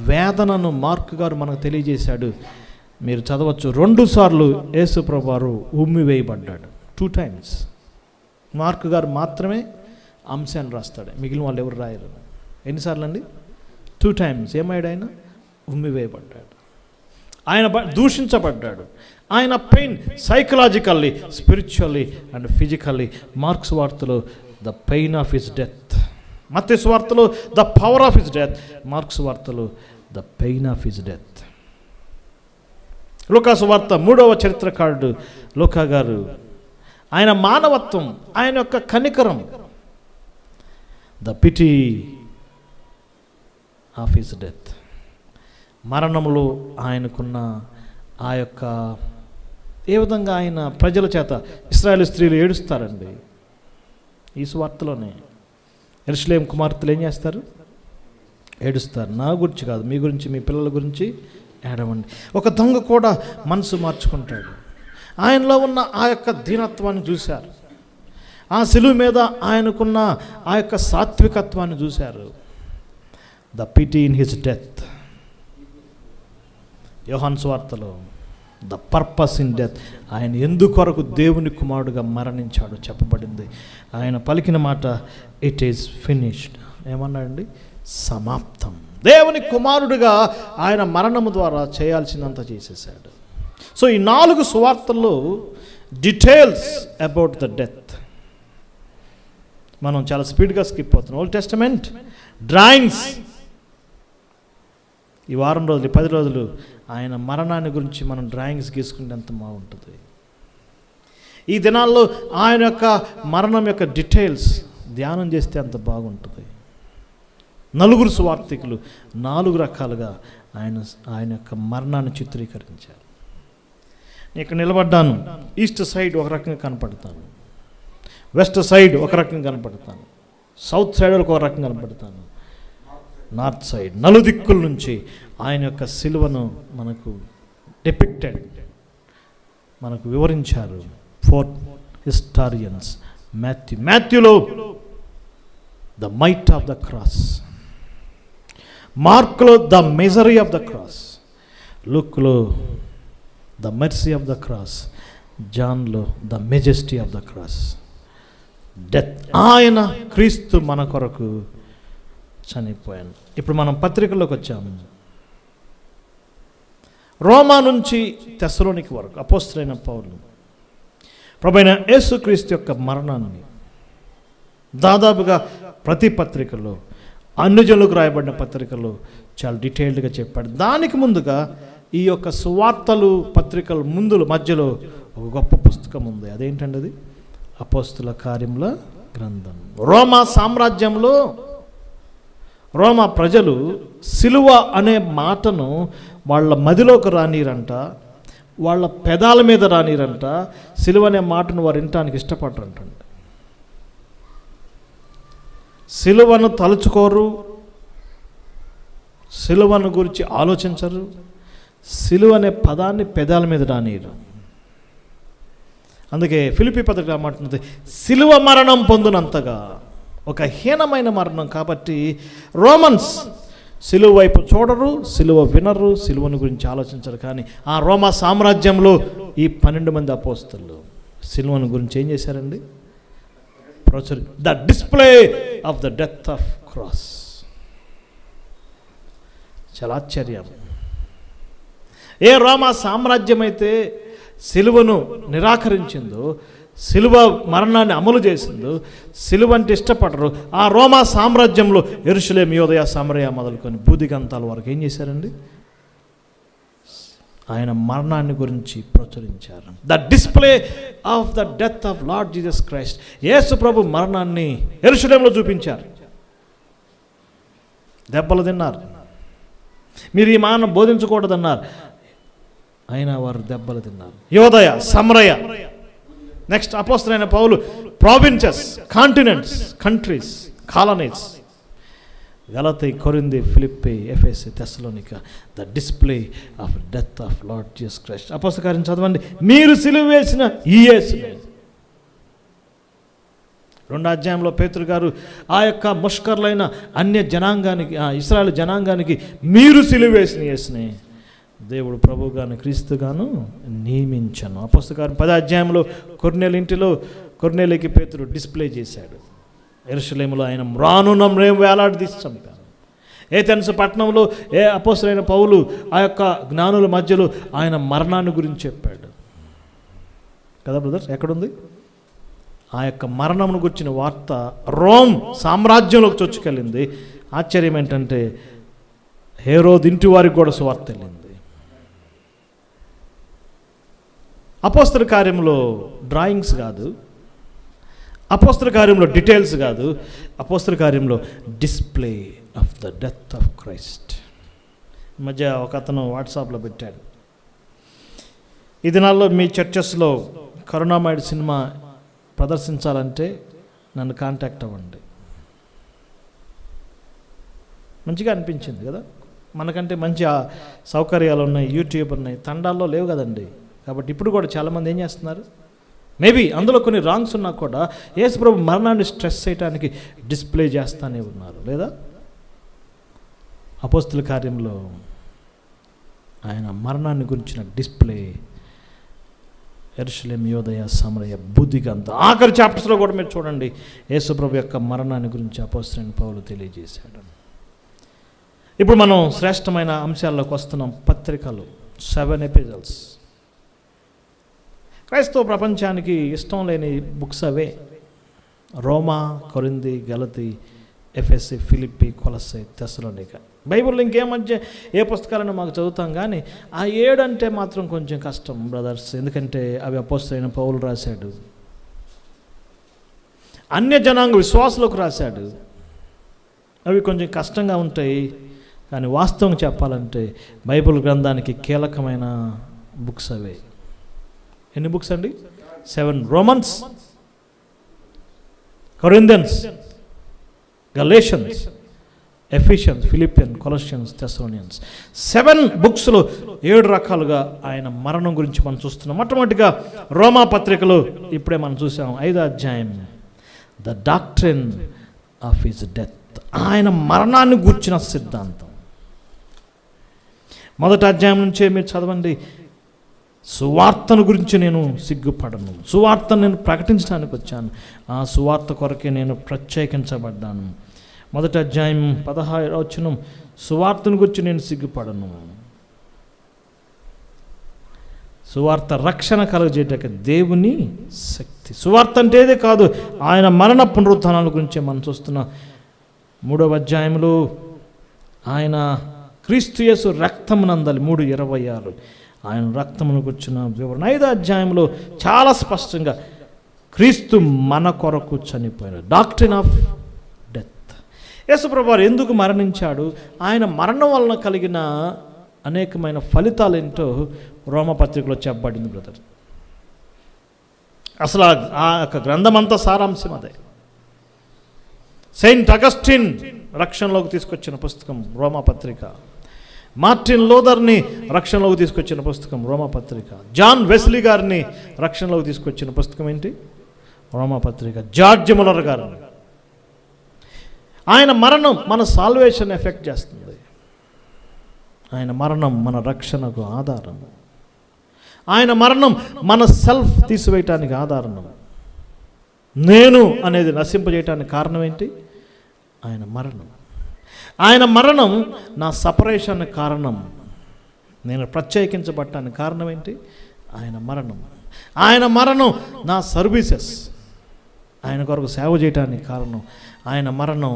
వేదనను మార్కు గారు మనకు తెలియజేశాడు. మీరు చదవచ్చు. 2 సార్లు యేసు ప్రభువు వారు ఉమ్మివేయబడ్డాడు. 2 times. మార్కు గారు మాత్రమే అంశాన్ని రాస్తాడు, మిగిలిన వాళ్ళు ఎవరు రాయరు. ఎన్నిసార్లు అండి? 2 times. ఏమయ్యాడు ఆయన? ఉమ్మివేయబడ్డాడు. ఆయన దూషించబడ్డాడు. ఆయన pain psychologically, spiritually and physically. Mark's వార్తలో the pain of his death, మత్తయి సువార్తలో the power of his death, Mark's వార్తలో the pain of his death. లూకా సువార్త 3వ చరిత్రకారుడు లూకా గారు, ఆయన మానవత్వం, ఆయన యొక్క కనికరం, the pity of his death. మరణంలో ఆయనకున్న ఆ యొక్క ఏ విధంగా ఆయన ప్రజల చేత, ఇశ్రాయేలు స్త్రీలు ఏడుస్తారండి ఈ సువార్తలోనే. యెరూషలేం కుమార్తెలు ఏం చేస్తారు? ఏడుస్తారు. నా గురించి కాదు, మీ గురించి, మీ పిల్లల గురించి ఏడవండి. ఒక దొంగ కూడా మనసు మార్చుకుంటాడు. ఆయనలో ఉన్న ఆ యొక్క దీనత్వాన్ని చూశారు. ఆ సిలువ మీద ఆయనకున్న ఆ యొక్క సాత్వికత్వాన్ని చూశారు. The pity in his death. యోహాను సువార్తలో ద పర్పస్ ఇన్ డెత్, ఆయన ఎందుకొరకు దేవుని కుమారుడుగా మరణించాడు చెప్పబడింది. ఆయన పలికిన మాట, ఇట్ ఈజ్ ఫినిష్డ్. ఏమన్నాడండి? సమాప్తం. దేవుని కుమారుడిగా ఆయన మరణము ద్వారా చేయాల్సినంత చేసేసాడు. సో ఈ 4 సువార్తల్లో డీటెయిల్స్ అబౌట్ ద డెత్ మనం చాలా స్పీడ్గా స్కిప్ అవుతున్నాం. Old testament drawings. ఈ వారం రోజులు, 10 రోజులు ఆయన మరణాన్ని గురించి మనం డ్రాయింగ్స్ గీసుకుంటే ఎంత బాగుంటుంది. ఈ దినాల్లో ఆయన యొక్క మరణం యొక్క డీటెయిల్స్ ధ్యానం చేస్తే అంత బాగుంటుంది. 4 సువార్తికులు 4 రకాలుగా ఆయన యొక్క మరణాన్ని చిత్రీకరించారు. ఇక్కడ నిలబడ్డాను, ఈస్ట్ సైడ్ ఒక రకంగా కనపడతాను, వెస్ట్ సైడ్ ఒక రకంగా కనపడతాను, సౌత్ సైడ్ ఒక రకంగా కనపడతాను, నార్త్ సైడ్. 4 దిక్కుల నుంచి ఆయన యొక్క సిలువను మనకు డిపిక్టెడ్, మనకు వివరించారు 4 హిస్టారియన్స్. మాథ్యూలో the might of the cross, మార్క్లో the misery of the cross, లూక్లో the mercy of the cross, జాన్లో the majesty of the cross. Death. ఆయన క్రీస్తు మన కొరకు చనిపోయాను. ఇప్పుడు మనం పత్రికల్లోకి వచ్చాము. రోమా నుంచి తెస్సలోనికి వరకు అపోస్తలుడైన పౌలు ప్రభువైన యేసుక్రీస్తు యొక్క మరణాన్ని దాదాపుగా ప్రతి పత్రికలో, అన్యజనులకు రాయబడిన పత్రికలో చాలా డీటెయిల్డ్గా చెప్పాడు. దానికి ముందుగా ఈ యొక్క సువార్తలు పత్రికల మధ్యలో ఒక గొప్ప పుస్తకం ఉంది. అదేంటండి? అది అపోస్తల కార్యముల గ్రంథం. రోమా సామ్రాజ్యంలో రోమా ప్రజలు సిలువ అనే మాటను వాళ్ళ మదిలోకి రానిరంట, వాళ్ళ పెదాల మీద రానిరంట. సిలువ అనే మాటను వారు వినటానికి ఇష్టపడరంటండి. సిలువను తలుచుకోరు, సిలువను గురించి ఆలోచించరు, సిలువ అనే పదాన్ని పెదాల మీద రానిరు. అందుకే ఫిలిప్పీ పత్రిక మాట్లాడుతుంది, సిలువ మరణం పొందినంతగా, ఒక హీనమైన మరణం. కాబట్టి రోమన్స్ సిలువ వైపు చూడరు, సిలువ వినరు, సిలువను గురించి ఆలోచించరు. కానీ ఆ రోమా సామ్రాజ్యంలో ఈ 12 మంది అపోస్తలు సిలువను గురించి ఏం చేశారండి? The display of the death of cross. చాలా ఆశ్చర్యం. ఏ రోమా సామ్రాజ్యం అయితే సిలువను నిరాకరించిందో, సిలువ మరణాన్ని అమలు చేసిందో, సిలువ అంటే ఇష్టపడరు, ఆ రోమా సామ్రాజ్యంలో యెరూషలేం, యూదయ, సమరయ మొదలుకొని భూదిగంతాల వరకు ఏం చేశారండి? ఆయన మరణాన్ని గురించి ప్రచురించారు. The display of the death of Lord Jesus Christ. యేసు ప్రభు మరణాన్ని యెరూషలేంలో చూపించారు. దెబ్బలు తిన్నారు. మీరు ఈ మానవ బోధించకూడదన్నారు, అయినా వారు దెబ్బలు తిన్నారు. యూదయ, సమరయ, నెక్స్ట్ అపోస్తలుడైన పౌలు ప్రావిన్సెస్, కాంటినెంట్స్, కంట్రీస్, కాలనీస్, గలతీ, కొరింథీ, ఫిలిప్పీ, ఎఫెసీ, తెస్సలోనిక, the display of death of Lord Jesus Christ. అపోస్తల కార్యం చదవండి. మీరు సిలువ వేసిన ఈ యేసునే. 2వ అధ్యాయంలో పేతురు గారు ఆ యొక్క ముష్కరులైన అన్య జనాంగానికి, ఇశ్రాయేలు జనాంగానికి మీరు సిలువ వేసిన యేసునే దేవుడు ప్రభుగాను క్రీస్తుగాను నియమించను. అపోస్తల కార్యం 10వ అధ్యాయంలో కొర్నేలు ఇంటిలో కొర్నేలుకి పేతురు డిస్ప్లే చేశాడు. యెరూషలేములో ఆయన రానున్న రేవు వేలాడదీసి చంపాను. ఏథెన్స్ పట్టణంలో అపోస్తలుడైన పౌలు ఆ యొక్క జ్ఞానుల మధ్యలో ఆయన మరణాన్ని గురించి చెప్పాడు కదా బ్రదర్స్. ఎక్కడుంది ఆ యొక్క మరణమును గురించిన వార్త? రోమ్ సామ్రాజ్యంలోకి చొచ్చుకెళ్ళింది. ఆశ్చర్యం ఏంటంటే హేరోదు ఇంటి వారికి కూడా సువార్త వెళ్ళింది. అపోస్తల కార్యంలో డ్రాయింగ్స్ కాదు, అపోస్తల కార్యంలో డీటెయిల్స్ కాదు, అపోస్తల కార్యంలో display of the death of Christ. ఈ మధ్య ఒక అతను వాట్సాప్లో పెట్టాడు, ఈ దినాల్లో మీ చర్చెస్లో కరుణామయుడు సినిమా ప్రదర్శించాలంటే నన్ను కాంటాక్ట్ అవ్వండి. మంచిగా అనిపించింది కదా. మనకంటే మంచి సౌకర్యాలు ఉన్నాయి, యూట్యూబ్ ఉన్నాయి, తండాల్లో లేవు కదండి. కాబట్టి ఇప్పుడు కూడా చాలామంది ఏం చేస్తున్నారు, మేబీ అందులో కొన్ని రాంగ్స్ ఉన్నా కూడా యేసుప్రభు మరణాన్ని స్ట్రెస్ చేయడానికి డిస్ప్లే చేస్తూనే ఉన్నారు లేదా? అపోస్తల కార్యంలో ఆయన మరణాన్ని గురించిన డిస్ప్లే యెరూషలేము, యూదయ, సమరయ, బుద్ధిగంత ఆఖరి చాప్టర్స్లో కూడా మీరు చూడండి యేసుప్రభు యొక్క మరణాన్ని గురించి అపోస్తలుడైన పౌలు తెలియజేశాడు. ఇప్పుడు మనం శ్రేష్టమైన అంశాల్లోకి వస్తున్నాం. పత్రికలు 7 ఎపిసోడ్స్. క్రైస్తవ ప్రపంచానికి ఇష్టం లేని బుక్స్ అవే: రోమా, కొరింథీ, గలతీ, ఎఫెసీ, ఫిలిప్పీ, కొలస్సై, తెస్సలోనిక. బైబిల్లో ఏ పుస్తకాలను మాకు చదువుతాం, కానీ ఆ 7 అంటే మాత్రం కొంచెం కష్టం బ్రదర్స్. ఎందుకంటే అవి అపోస్తలుడైన పౌలు రాశాడు, అన్య జనాంగ విశ్వాసులకు రాశాడు. అవి కొంచెం కష్టంగా ఉంటాయి. కానీ వాస్తవం చెప్పాలంటే బైబిల్ గ్రంథానికి కీలకమైన బుక్స్ అవే. ఎన్ని బుక్స్ అండి? 7. Romans, Corinthians, Galatians, Ephesians, Philippian, Colossians, Thessalonians. 7 బుక్స్లో 7 రకాలుగా ఆయన మరణం గురించి మనం చూస్తున్నాం. మొట్టమొదటిగా రోమా పత్రికలో ఇప్పుడే మనం చూసాం 5వ అధ్యాయం, the doctrine of his death, ఆయన మరణాన్ని గూర్చిన సిద్ధాంతం. 1వ అధ్యాయం నుంచే మీరు చదవండి. సువార్తను గురించి నేను సిగ్గుపడను, సువార్తను నేను ప్రకటించడానికి వచ్చాను, ఆ సువార్త కొరకే నేను ప్రత్యేకించబడ్డాను. 1వ అధ్యాయం 16వ వచనం, సువార్తను గురించి నేను సిగ్గుపడను. సువార్త రక్షణ కలుగజేయటకు దేవుని శక్తి. సువార్త అంటే ఏదే కాదు, ఆయన మరణ పునరుత్థానాల గురించే మనం చూస్తున్నాం. 3వ అధ్యాయంలో ఆయన క్రీస్తు యేసు రక్తమునందలి 3:26 ఆయన రక్తమును గుర్చిన వివరణ. 5వ అధ్యాయంలో చాలా స్పష్టంగా క్రీస్తు మన కొరకు చనిపోయాడు, డాక్ట్రిన్ ఆఫ్ డెత్. యేసుప్రభువారు ఎందుకు మరణించాడు, ఆయన మరణం వలన కలిగిన అనేకమైన ఫలితాలు ఏంటో రోమపత్రికలో చెప్పబడింది బ్రదర్. అసలు ఆ యొక్క గ్రంథం అంతా సారాంశం అదే. సెయింట్ అగస్టిన్ రక్షణలోకి తీసుకొచ్చిన పుస్తకం రోమపత్రిక. మార్టిన్ లూథర్ని రక్షణలోకి తీసుకొచ్చిన పుస్తకం రోమపత్రిక. జాన్ వెస్లీ గారిని రక్షణలోకి తీసుకొచ్చిన పుస్తకం ఏంటి? రోమపత్రిక. జార్జ్ ముల్లర్ గారు. ఆయన మరణం మన సాల్వేషన్ ఎఫెక్ట్ చేస్తుంది. ఆయన మరణం మన రక్షణకు ఆధారం. ఆయన మరణం మన సెల్ఫ్ తీసివేయటానికి ఆధారం. నేను అనేది నశింపజేయటానికి కారణం ఏంటి? ఆయన మరణం. ఆయన మరణం నా సపరేషన్ కారణం. నేను ప్రత్యేకించబడటానికి కారణం ఏంటి? ఆయన మరణం. ఆయన మరణం నా సర్వీసెస్, ఆయన కొరకు సేవ చేయడానికి కారణం. ఆయన మరణం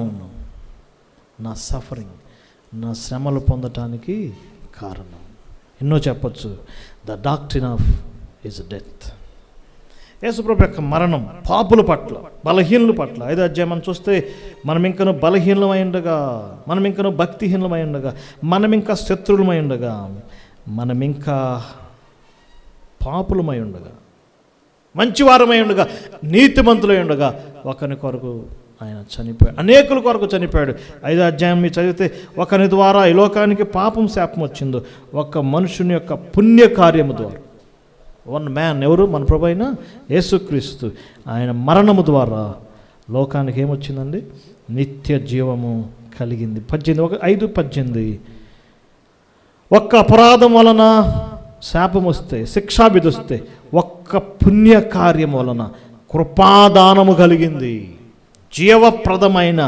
నా సఫరింగ్, నా శ్రమలు పొందటానికి కారణం. ఎన్నో చెప్పచ్చు. The doctrine of his death. యేసుప్రభు యొక్క మరణం పాపుల పట్ల, బలహీనుల పట్ల. 5వ అధ్యాయం మనం చూస్తే మనం ఇంకనూ బలహీనమై ఉండగా, మనం ఇంకనూ భక్తిహీనమై ఉండగా, మనం ఇంకా శత్రువులమై ఉండగా, మనం ఇంకా పాపులమై ఉండగా, మంచివారమై ఉండగా, నీతిమంతులై ఉండగా ఒకరి కొరకు ఆయన చనిపోయాడు, అనేకుల కొరకు చనిపోయాడు. 5వ అధ్యాయం మీరు చదివితే, ఒకని ద్వారా ఈ లోకానికి పాపం శాపం వచ్చిందో, ఒక మనుషుని యొక్క పుణ్యకార్యము ద్వారా. వన్ మ్యాన్, ఎవరు? మన ప్రభు అయిన యేసుక్రీస్తు. ఆయన మరణము ద్వారా లోకానికి ఏమొచ్చిందండి? నిత్య జీవము కలిగింది. 5:18 ఒక్క అపరాధం వలన శాపం వస్తే, శిక్షావిధి వస్తే, ఒక్క పుణ్యకార్యం వలన కృపాదానము కలిగింది, జీవప్రదమైన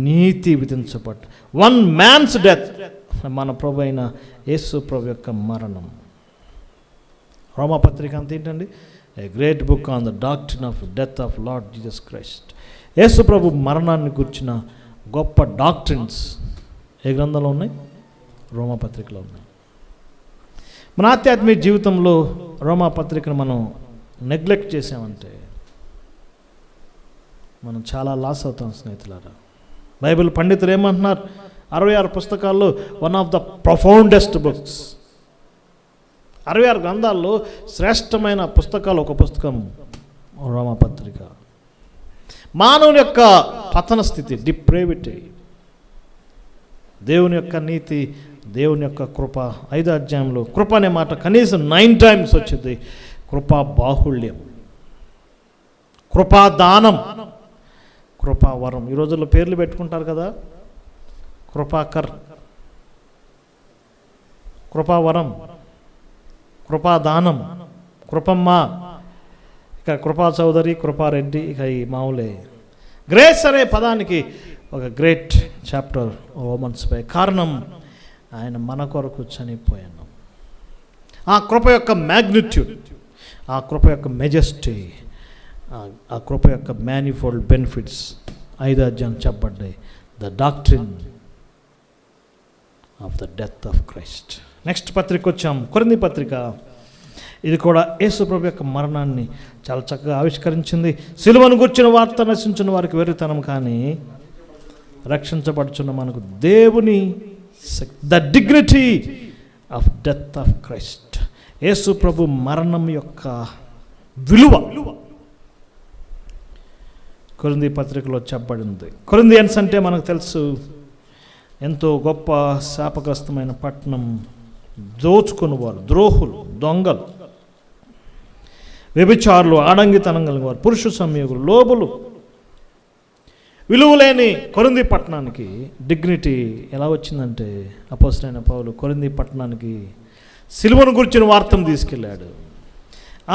నీతి విధించబట్టు. వన్ మ్యాన్స్ డెత్, మన ప్రభు అయిన యేసు ప్రభు యొక్క మరణం. రోమాపత్రిక అంత ఏంటండి? A great book on the doctrine of death of Lord Jesus Christ. యేసు ప్రభు మరణాన్ని గురించిన గొప్ప డాక్ట్రిన్స్ ఏ గ్రంథంలో ఉన్నాయి? రోమాపత్రికలో ఉన్నాయి. మన ఆధ్యాత్మిక జీవితంలో రోమాపత్రికను మనం నెగ్లెక్ట్ చేసామంటే మనం చాలా లాస్ అవుతాం స్నేహితులారా. బైబిల్ పండితులు ఏమంటున్నారు? 66 పుస్తకాల్లో one of the profoundest books. 66 గ్రంథాల్లో శ్రేష్టమైన పుస్తకాలు ఒక పుస్తకం రోమాపత్రిక. మానవుని యొక్క పతన స్థితి, డిప్రేవిటీ, దేవుని యొక్క నీతి, దేవుని యొక్క కృప. 5వ అధ్యాయంలో కృప అనే మాట కనీసం 9 times వచ్చింది. కృపా బాహుళ్యం, కృపాదానం, కృపావరం. ఈ రోజుల్లో పేర్లు పెట్టుకుంటారు కదా, కృపాకర్, కృపావరం, కృపాదానం, కృపమ్మ, ఇక కృపా చౌదరి, కృపారెడ్డి, ఇక ఈ మామూలే. గ్రేస్ అనే పదానికి ఒక గ్రేట్ చాప్టర్ రోమన్స్ పై. కారణం, ఆయన మన కొరకు చనిపోయాను. ఆ కృప యొక్క మ్యాగ్నిట్యూడ్, ఆ కృప యొక్క మెజెస్టీ, ఆ కృప యొక్క మ్యానిఫోల్డ్ బెనిఫిట్స్ 5వ అధ్యాయం చెప్పబడ్డాయి. The doctrine of the death of Christ. Next పత్రిక వచ్చాం, కొరింథీ పత్రిక. ఇది కూడా యేసు ప్రభు యొక్క మరణాన్ని చాలా చక్కగా ఆవిష్కరించింది. సిలువను గుర్చిన వార్త నశించిన వారికి వెర్రితనం, కానీ రక్షించబడుచున్న మనకు దేవుని the dignity of death of Christ. యేసు ప్రభు మరణం యొక్క విలువ కొరింథీ పత్రికలో చెప్పబడింది. కొరింథియన్స్ అంటే మనకు తెలుసు, ఎంతో గొప్ప శాపగ్రస్తమైన పట్టణం, దోచుకునేవారు, ద్రోహులు, దొంగలు, వ్యభిచారులు, ఆడంగితనం కలిగిన వారు, పురుష సంయోగులు, లోబులు. విలువలేని కొరింథీ పట్టణానికి డిగ్నిటీ ఎలా వచ్చిందంటే, అపోస్తలుడైన పౌలు కొరింథీ పట్టణానికి సిలువను గురించిన వార్తను తీసుకెళ్ళాడు.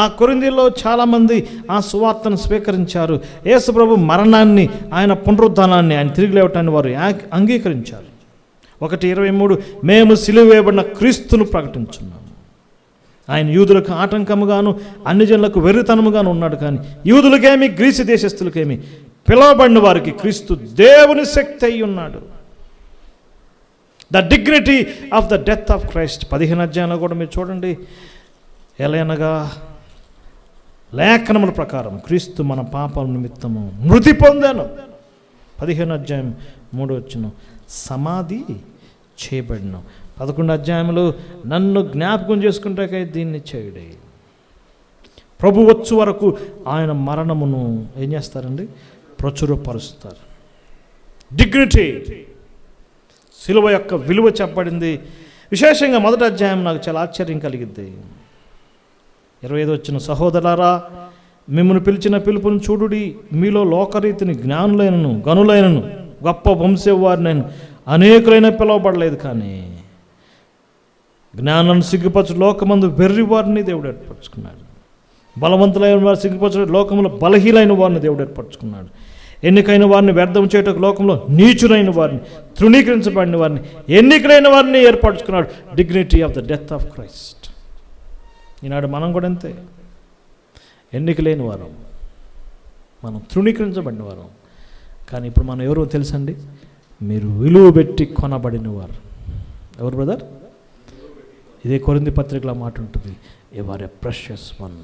ఆ కొరింథీలో చాలామంది ఆ సువార్తను స్వీకరించారు. యేసు ప్రభు మరణాన్ని, ఆయన పునరుద్ధానాన్ని, ఆయన తిరిగి లేవటాన్ని వారు అంగీకరించారు. 1:23 మేము సిలువ వేయబడిన క్రీస్తును ప్రకటించున్నాము. ఆయన యూదులకు ఆటంకముగాను అన్ని జనులకు వెర్రితనముగాను ఉన్నాడు, కానీ యూదులకేమి గ్రీసు దేశస్థులకేమి పిలువబడిన వారికి క్రీస్తు దేవుని శక్తి అయి ఉన్నాడు. The dignity of the death of Christ. 15వ అధ్యాయంలో కూడా మీరు చూడండి, ఎలయనగా లేఖనముల ప్రకారం క్రీస్తు మన పాపం నిమిత్తము మృతి పొందాను. 15వ అధ్యాయం 3వ వచనం, సమాధి చేయబడిన. 11వ అధ్యాయంలో నన్ను జ్ఞాపకం చేసుకుంటాకై దీన్ని చేయుడే. ప్రభు వచ్చు వరకు ఆయన మరణమును ఏం చేస్తారండి? ప్రచురపరుస్తారు. డిగ్నిటీ, సిలువ యొక్క విలువ చెప్పబడింది. విశేషంగా 1వ అధ్యాయం నాకు చాలా ఆశ్చర్యం కలిగింది. 25వ వచనం, సహోదరులారా మిమ్మల్ని పిలిచిన పిలుపును చూడుడి, మీలో లోకరీతిని జ్ఞానులైనను గనులైనను గొప్ప వంశవారినైన అనేకులైన పిలువబడలేదు, కానీ జ్ఞానాన్ని సిగ్గుపరచు లోకమందు వెర్రి వారిని దేవుడు ఏర్పరచుకున్నాడు. బలవంతులైన వారు సిగ్గుపరచు లోకంలో బలహీనైన వారిని దేవుడు ఏర్పరచుకున్నాడు. ఎన్నికైన వారిని వ్యర్థం చేయటకు లోకంలో నీచులైన వారిని, తృణీకరించబడిన వారిని, ఎన్నికలైన వారిని ఏర్పరచుకున్నాడు. Dignity of the death of Christ. ఈనాడు మనం కూడా అంతే, ఎన్నికలేని వారం, మనం తృణీకరించబడిన వారం. కానీ ఇప్పుడు మనం ఎవరో తెలుసండి? మీరు విలువ పెట్టి కొనబడిన వారు. ఎవరు బ్రదర్? ఇదే కొరింథీ పత్రికలో మాట ఉంటుంది, you are a precious one.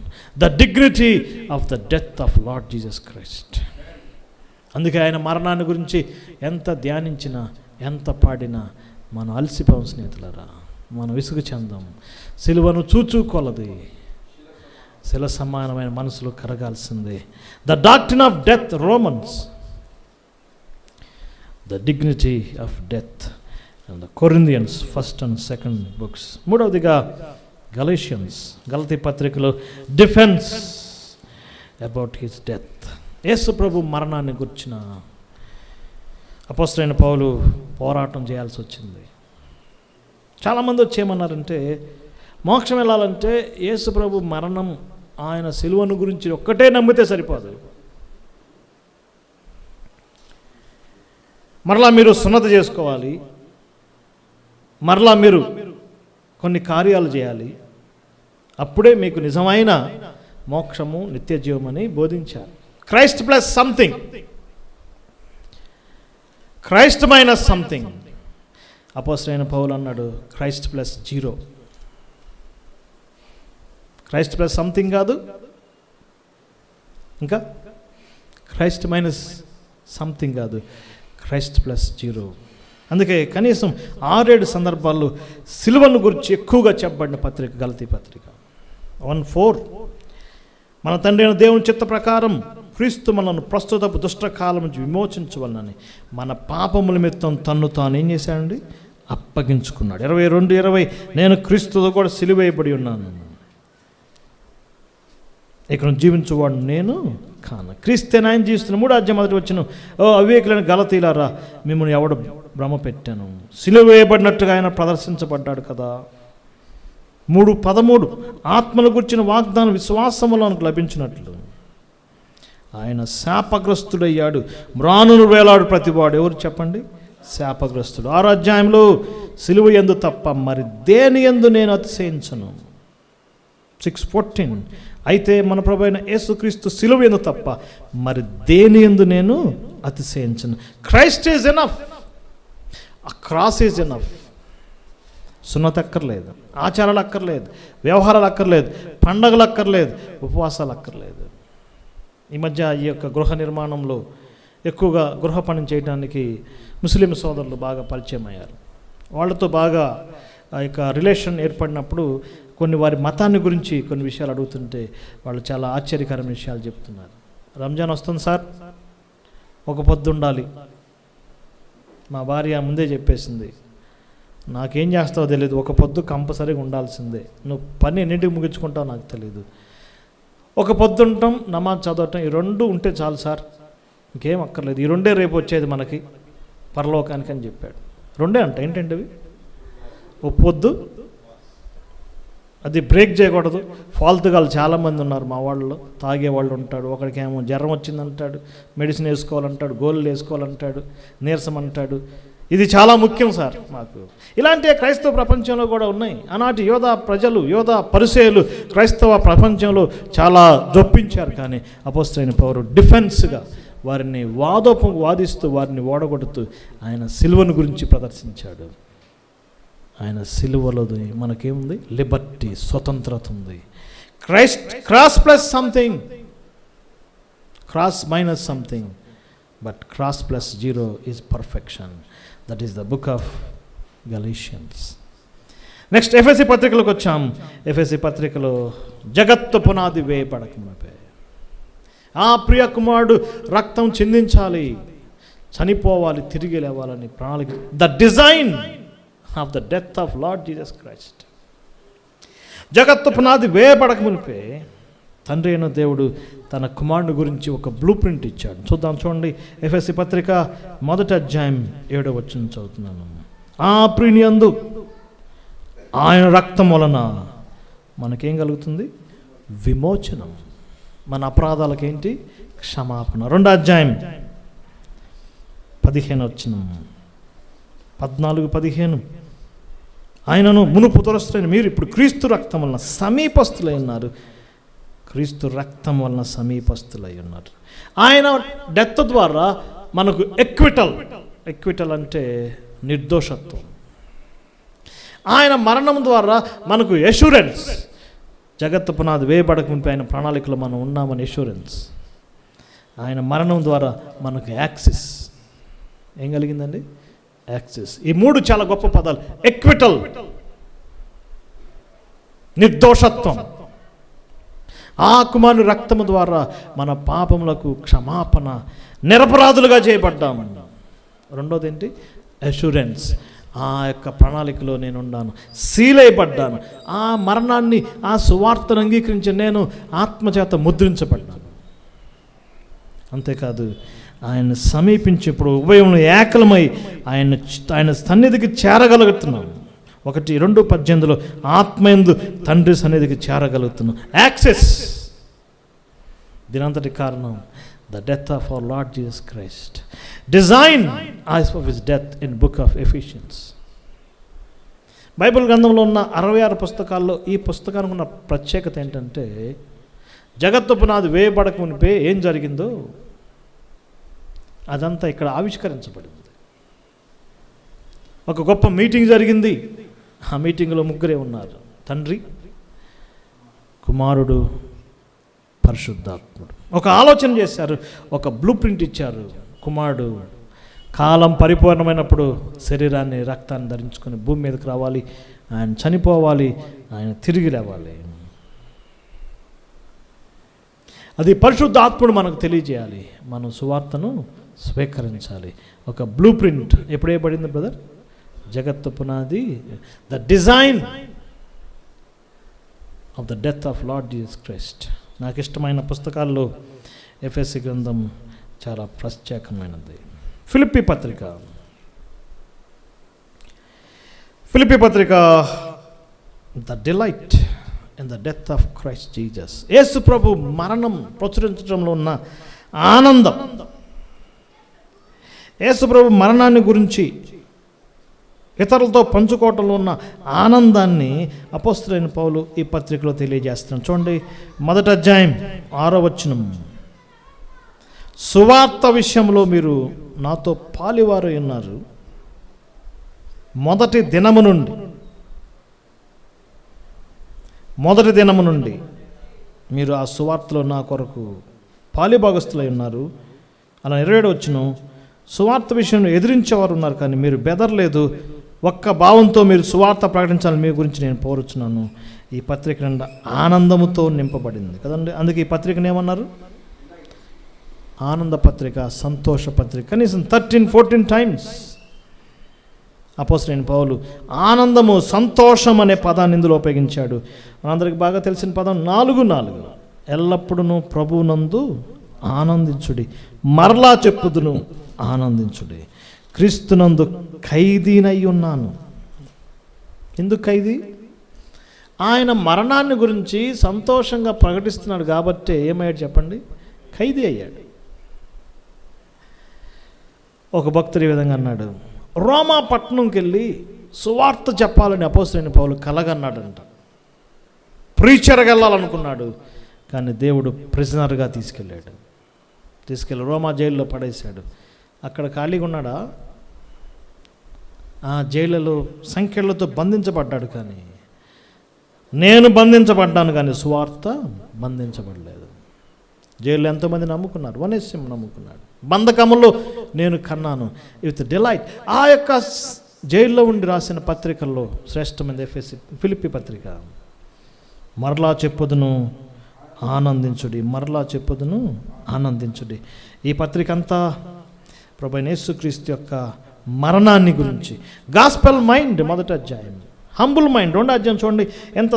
The dignity of the death of Lord Jesus Christ. అందుకే ఆయన మరణాన్ని గురించి ఎంత ధ్యానించినా, ఎంత పాడినా మనం అలసిపోం స్నేహితులారా, మనం విసుగు చెందాం. సిలువను చూచూకొలది, శిల సమానమైన మనసులో కరగాల్సిందే. The doctrine of death, Romans the dignity of death. And the Corinthians 1st and 2nd books. మూడవదిగా గలేషియన్స్, గలతీ పత్రికలో డిఫెన్స్ అబౌట్ హిస్ డెత్. యేసు ప్రభు మరణాన్ని గుర్చిన అపోస్తలుడైన పౌలు పోరాటం చేయాల్సి వచ్చింది. చాలామంది వచ్చి ఏమన్నారంటే, మోక్షం వెళ్ళాలంటే యేసు ప్రభు మరణం, ఆయన సిలువను గురించి ఒక్కటే నమ్మితే సరిపోదు, మరలా మీరు సున్నతి చేసుకోవాలి, మరలా మీరు కొన్ని కార్యాలు చేయాలి, అప్పుడే మీకు నిజమైన మోక్షము నిత్య జీవమని బోధించారు. Christ plus something, Christ minus something. అపోస్తలుడైన పౌలు అన్నాడు Christ plus 0. Christ plus something కాదు, ఇంకా క్రైస్ట్ మైనస్ సంథింగ్ కాదు, క్రైస్ట్ ప్లస్ 0. అందుకే కనీసం 6-7 సందర్భాల్లో సిలువను గురించి ఎక్కువగా చెప్పబడిన పత్రిక గలతీ పత్రిక. 1:4 మన తండ్రి అయిన దేవుని చిత్త ప్రకారం క్రీస్తు మనను ప్రస్తుతపు దుష్టకాలం నుంచి విమోచించవలనని మన పాపముల నిమిత్తం తన్ను తాను ఏం చేశాడండి, అప్పగించుకున్నాడు. 22:20 నేను క్రీస్తుతో కూడా సిలువేయబడి ఉన్నాను, ఇక్కడ జీవించువాడు నేను కాను, క్రీస్తే ఆయన జీవిస్తున్న. 3వ అధ్యాయం 1వ వచనం, ఓ అవివేకులైన గలతీయులారా, మిమ్మల్ని ఎవడు భ్రమ పెట్టాను, సిలువ వేయబడినట్టుగా ఆయన ప్రదర్శించబడ్డాడు కదా. 3:13 ఆత్మల గురించిన వాగ్దానం విశ్వాసములో లభించినట్లు ఆయన శాపగ్రస్తుడయ్యాడు, మ్రానును వేలాడు ప్రతివాడు. ఎవరు చెప్పండి? శాపగ్రస్తుడు. 6వ అధ్యాయంలో సిలువ యందు తప్ప మరి దేని యందు నేను అతిశయించను. 6:14 అయితే మన ప్రభు అయిన యేసుక్రీస్తు సిలువ యందు తప్ప మరి దేని యందు నేను అతిశయించను. క్రైస్ట్ ఈజ్ ఎనఫ్, ఆ క్రాస్ ఈజ్ ఎనఫ్. సున్నతి అక్కర్లేదు, ఆచారాలు అక్కర్లేదు, వ్యవహారాలు అక్కర్లేదు, పండగలు అక్కర్లేదు, ఉపవాసాలు అక్కర్లేదు. ఈ మధ్య ఈ యొక్క గృహ నిర్మాణంలో ఎక్కువగా గృహ పని చేయడానికి ముస్లిం సోదరులు బాగా పరిచయం అయ్యారు. వాళ్ళతో బాగా ఆ యొక్క రిలేషన్ ఏర్పడినప్పుడు కొన్ని వారి మతాన్ని గురించి కొన్ని విషయాలు అడుగుతుంటే వాళ్ళు చాలా ఆశ్చర్యకరమైన విషయాలు చెప్తున్నారు. రంజాన్ వస్తుంది సార్, ఒక పొద్దు ఉండాలి. మా భార్య ముందే చెప్పేసింది, నాకేం చేస్తావో తెలియదు, ఒక పొద్దు కంపల్సరీగా ఉండాల్సిందే, నువ్వు పని ఎన్నింటికి ముగించుకుంటావో నాకు తెలియదు, ఒక పొద్దు ఉంటాం, నమాజ్ చదవటం, ఈ 2 ఉంటే చాలు సార్, ఇంకేం అక్కర్లేదు, ఈ 2 రేపు వచ్చేది మనకి పరలోకానికి అని చెప్పాడు. 2 అంట. ఏంటంటే అవి? ఓ పొద్దు, అది బ్రేక్ చేయకూడదు. ఫాల్తుగాలు చాలామంది ఉన్నారు మా వాళ్ళు, తాగేవాళ్ళు ఉంటాడు, ఒకడికేమో జ్వరం వచ్చిందంటాడు, మెడిసిన్ వేసుకోవాలంటాడు, గోళ్ళు వేసుకోవాలంటాడు, నీరసం అంటాడు. ఇది చాలా ముఖ్యం సార్ మాకు. ఇలాంటి క్రైస్తవ ప్రపంచంలో కూడా ఉన్నాయి. ఆనాటి యోధా ప్రజలు, యోధా పరిసయ్యులు క్రైస్తవ ప్రపంచంలో చాలా జొప్పించారు. కానీ అపోస్తలుడైన పౌలు డిఫెన్స్గా వారిని వాదిస్తూ వారిని ఓడగొడుతూ ఆయన సిలువను గురించి ప్రదర్శించాడు. ఆయన సిలువలో మనకేముంది? లిబర్టీ, స్వతంత్రత ఉంది. Cross plus something, cross minus something, but cross plus 0 is perfection. That is the book of Galatians. Next ఎఫెసీ పత్రికలకు వచ్చాం. ఎఫెసీ పత్రికలో జగత్తు పునాది వేయబడకమునుపే ఆ ప్రియ కుమారుడు రక్తం చిందించాలి, చనిపోవాలి, తిరిగి లేవాలని ప్రణాళిక. The design of the death of Lord Jesus Christ. జగత్తు పునాది వేయబడకమునుపే తండ్రి అయిన దేవుడు తన కుమారుని గురించి ఒక బ్లూ ప్రింట్ ఇచ్చాడు. చూద్దాం, చూడండి. ఎఫెసీ పత్రిక 1వ అధ్యాయం 7వ వచనం చదువుతున్నాను. ఆ ప్రియుని యందు ఆయన రక్తం వలన మనకేం కలుగుతుంది? విమోచనం. మన అపరాధాలకేంటి? క్షమాపణ. 2వ అధ్యాయం 15వ వచనం, 14-15 ఆయనను మునుపు దురస్తులైన మీరు ఇప్పుడు క్రీస్తు రక్తం వలన సమీపస్తులై ఉన్నారు. క్రీస్తు రక్తం వలన సమీపస్తులై ఉన్నారు. ఆయన డెత్ ద్వారా మనకు ఎక్విటల్ అంటే నిర్దోషత్వం. ఆయన మరణం ద్వారా మనకు ఎష్యూరెన్స్. జగత్తు పునాది వేయబడక మునిపి ఆయన ప్రణాళికలో మనం ఉన్నామని ఎష్యూరెన్స్. ఆయన మరణం ద్వారా మనకు యాక్సెస్. ఏం కలిగిందండి? యాక్సెస్. ఈ 3 చాలా గొప్ప పదాలు. ఎక్విటల్, నిర్దోషత్వం. ఆ కుమారుని రక్తము ద్వారా మన పాపములకు క్షమాపణ, నిరపరాధులుగా చేయబడ్డాము. రెండోది ఏంటి? అష్యూరెన్స్. ఆ యొక్క ప్రణాళికలో నేను ఉన్నాను, సీల్ అయిపడ్డాను. ఆ మరణాన్ని, ఆ సువార్తను అంగీకరించి నేను ఆత్మచేత ముద్రించబడ్డాను. అంతేకాదు, ఆయన సమీపించి ఇప్పుడు ఉభయం ఏకలమై ఆయన సన్నిధికి చేరగలుగుతున్నాం. 1:2:18 ఆత్మయందు తండ్రి సన్నిధికి చేరగలుగుతున్నాం. యాక్సెస్. దీనంతటి కారణం the death of our Lord Jesus Christ, design as of his death in book of Ephesians. Bible గ్రంథంలో ఉన్న 66 పుస్తకాల్లో ఈ పుస్తకానికి ఉన్న ప్రత్యేకత ఏంటంటే, జగత్తు పునాది వేయబడక మునిపే ఏం జరిగిందో అదంతా ఇక్కడ ఆవిష్కరించబడింది. ఒక గొప్ప మీటింగ్ జరిగింది. ఆ మీటింగ్లో ముగ్గురే ఉన్నారు: తండ్రి, కుమారుడు, పరిశుద్ధాత్ముడు. ఒక ఆలోచన చేశారు, ఒక బ్లూ ప్రింట్ ఇచ్చారు. కుమారుడు కాలం పరిపూర్ణమైనప్పుడు శరీరాన్ని, రక్తాన్ని ధరించుకొని భూమి మీదకి రావాలి, ఆయన చనిపోవాలి, ఆయన తిరిగి లేవాలి. అది పరిశుద్ధాత్ముడు మనకు తెలియజేయాలి. మనం సువార్తను స్వీకరించాలి. ఒక బ్లూ ప్రింట్ ఎప్పుడు వేయబడింది బ్రదర్? జగత్తు పునాది, the design of the death of Lord Jesus Christ. నాకు ఇష్టమైన పుస్తకాల్లో ఎఫెసీ గ్రంథం చాలా ప్రత్యేకమైనది. ఫిలిప్పీ పత్రిక the delight in the death of Christ Jesus. యేసు ప్రభు మరణం ప్రచురించడంలో ఉన్న ఆనందం, యేసు ప్రభు మరణాన్ని గురించి ఇతరులతో పంచుకోవటంలో ఉన్న ఆనందాన్ని అపోస్తలుడైన పౌలు ఈ పత్రికలో తెలియజేస్తున్నాడు. చూడండి, 1వ అధ్యాయం 6వ వచనం. సువార్త విషయంలో మీరు నాతో పాలివారు ఉన్నారు. మొదటి దినము నుండి మీరు ఆ సువార్తలో నా కొరకు పాలిభాగస్తులై ఉన్నారు. అలా 27వ వచనం. సువార్త విషయంలో ఎదిరించేవారు ఉన్నారు, కానీ మీరు బెదరలేదు. ఒక్క భావంతో మీరు సువార్త ప్రకటించాలని మీ గురించి నేను కోరుచున్నాను. ఈ పత్రిక నిండా ఆనందముతో నింపబడింది కదండి. అందుకే ఈ పత్రికను ఏమన్నారు? ఆనంద పత్రిక, సంతోష పత్రిక. కనీసం 13-14 టైమ్స్ అపోస్తలుడైన పౌలు ఆనందము, సంతోషం అనే పదాన్ని ఇందులో ఉపయోగించాడు. మనందరికి బాగా తెలిసిన పదం 4:4. ఎల్లప్పుడూ ప్రభువునందు ఆనందించుడి, మరలా చెప్పుదును ఆనందించుడి. క్రీస్తునందు ఖైదీనై ఉన్నాను. ఎందుకు ఖైదీ? ఆయన మరణాన్ని గురించి సంతోషంగా ప్రకటిస్తున్నాడు కాబట్టి ఏమయ్యాడు చెప్పండి? ఖైదీ అయ్యాడు. ఒక భక్తుడు ఈ విధంగా అన్నాడు, రోమా పట్టణంకి వెళ్ళి సువార్త చెప్పాలని అపోస్తలుడైన పౌలు కలగన్నాడంట. ప్రీచర్గా వెళ్ళాలనుకున్నాడు, కానీ దేవుడు ప్రిజనర్గా తీసుకెళ్ళి రోమా జైల్లో పడేశాడు. అక్కడ ఖాళీగా ఉన్నాడా? ఆ జైళ్ళలో సంఖ్యలతో బంధించబడ్డాడు. కానీ నేను బంధించబడ్డాను, కానీ సువార్త బంధించబడలేదు. జైల్లో ఎంతోమంది నమ్ముకున్నారు. వనేస్యం నమ్ముకున్నాడు. బంధకములో నేను కన్నాను విత్ డిలైట్. ఆ యొక్క జైల్లో ఉండి రాసిన పత్రికల్లో శ్రేష్టమైనది ఫిలిప్పీ పత్రిక. మరలా చెప్పుదును ఆనందించుడి. ఈ పత్రిక అంతా ప్రభువైన యేసుక్రీస్తు యొక్క మరణాన్ని గురించి. గాస్పెల్ మైండ్ 1వ అధ్యాయం. హంబుల్ మైండ్ 2వ అధ్యాయం. చూడండి ఎంత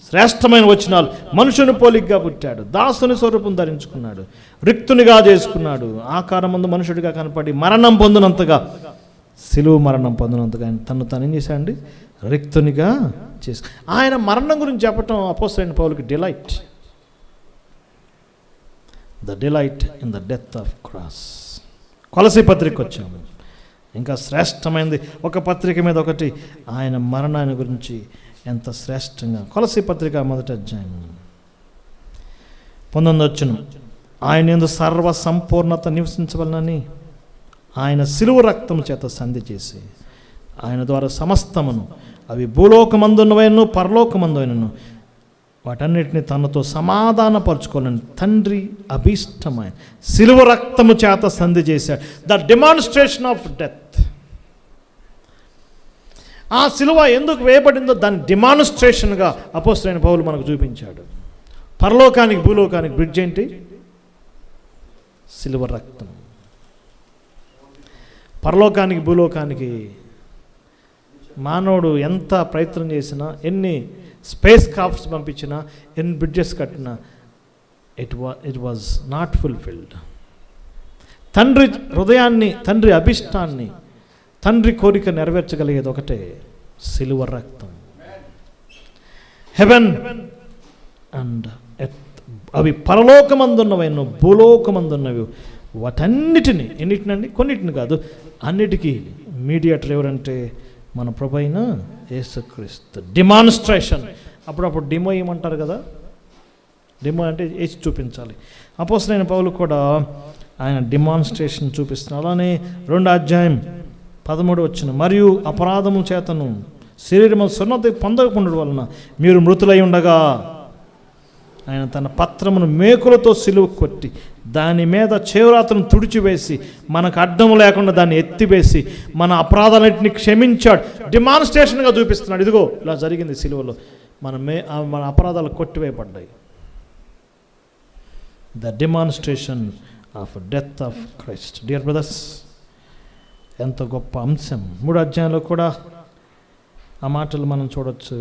శ్రేష్టమైన వచనాలు. మనుషుని పోలికగా పుట్టాడు, దాసుని స్వరూపం ధరించుకున్నాడు, రిక్తునిగా చేసుకున్నాడు, ఆకారమందు మనుషుడిగా కనపడి మరణం పొందినంతగా, సిలువ మరణం పొందినంతగా ఆయన తను ఏం చేశాడండి? రిక్తునిగా చేసి. ఆయన మరణం గురించి చెప్పటం అపోస్తలుడైన పౌలుకి delight. The delight in the death of cross. కొలసీ పత్రిక వచ్చాము. ఇంకా శ్రేష్టమైనది ఒక పత్రిక మీద ఒకటి ఆయన మరణాన్ని గురించి ఎంత శ్రేష్టంగా. కొలసీ పత్రిక 1వ అధ్యాయం 19వ వచనం. ఆయన యందు సర్వ సంపూర్ణత నివసించవలనని ఆయన సిలువ రక్తము చేత సంధి చేసి ఆయన ద్వారా సమస్తమును, అవి భూలోకమందున్నవైనను పరలోకమందునను, వాటన్నిటిని తనతో సమాధానపరచుకోవాలని తండ్రి అభీష్టమైన సిలువ రక్తము చేత సంధి చేశాడు. The demonstration of death. ఆ సిలువ ఎందుకు వేయబడిందో దాని డెమాన్స్ట్రేషన్గా అపోస్తలుడైన పౌలు మనకు చూపించాడు. పరలోకానికి భూలోకానికి బ్రిడ్జ్ ఏంటి? సిలువ రక్తం. పరలోకానికి భూలోకానికి మానవుడు ఎంత ప్రయత్నం చేసినా, ఎన్ని స్పేస్ క్రాఫ్ట్స్ పంపించినా, ఎన్ని బ్రిడ్జెస్ కట్టినా ఇట్ వాజ్ నాట్ ఫుల్ఫిల్డ్. తండ్రి హృదయాన్ని, తండ్రి అభిష్టాన్ని, తండ్రి కోరిక నెరవేర్చగలిగేది ఒకటే, సిలువ రక్తం. హెవెన్ అండ్ ఎర్త్, అవి పరలోకమందున్నవైన భూలోకమందున్నవి, వాటన్నిటిని, ఎన్నిటినండి, కొన్నిటిని కాదు, అన్నిటికీ మీడియేటర్ ఎవరంటే మన ప్రభు అయిన యేసుక్రీస్తు. డిమాన్స్ట్రేషన్, అప్పుడప్పుడు డిమో ఏమంటారు కదా, డిమో అంటే వేసి చూపించాలి. అపోస్తలుడైన పౌలు కూడా ఆయన డిమాన్స్ట్రేషన్ చూపిస్తున్నారు. అలానే 2:13 మరియు అపరాధము చేతను శరీరము సున్నతి పొందకుండా వలన మీరు మృతులై ఉండగా ఆయన తన పత్రమును మేకులతో సిలువ కొట్టి దాని మీద చేవ్రాతను తుడిచివేసి మనకు అడ్డం లేకుండా దాన్ని ఎత్తివేసి మన అపరాధాలన్నింటినీ క్షమించాడు. డిమాన్స్ట్రేషన్గా చూపిస్తున్నాడు. ఇదిగో ఇలా జరిగింది సిలువలో, మన అపరాధాలు కొట్టివేయబడ్డాయి. The demonstration of death of Christ. Dear brothers, ఎంత గొప్ప అంశం. 3వ అధ్యాయంలో కూడా ఆ మాటలు మనం చూడవచ్చు.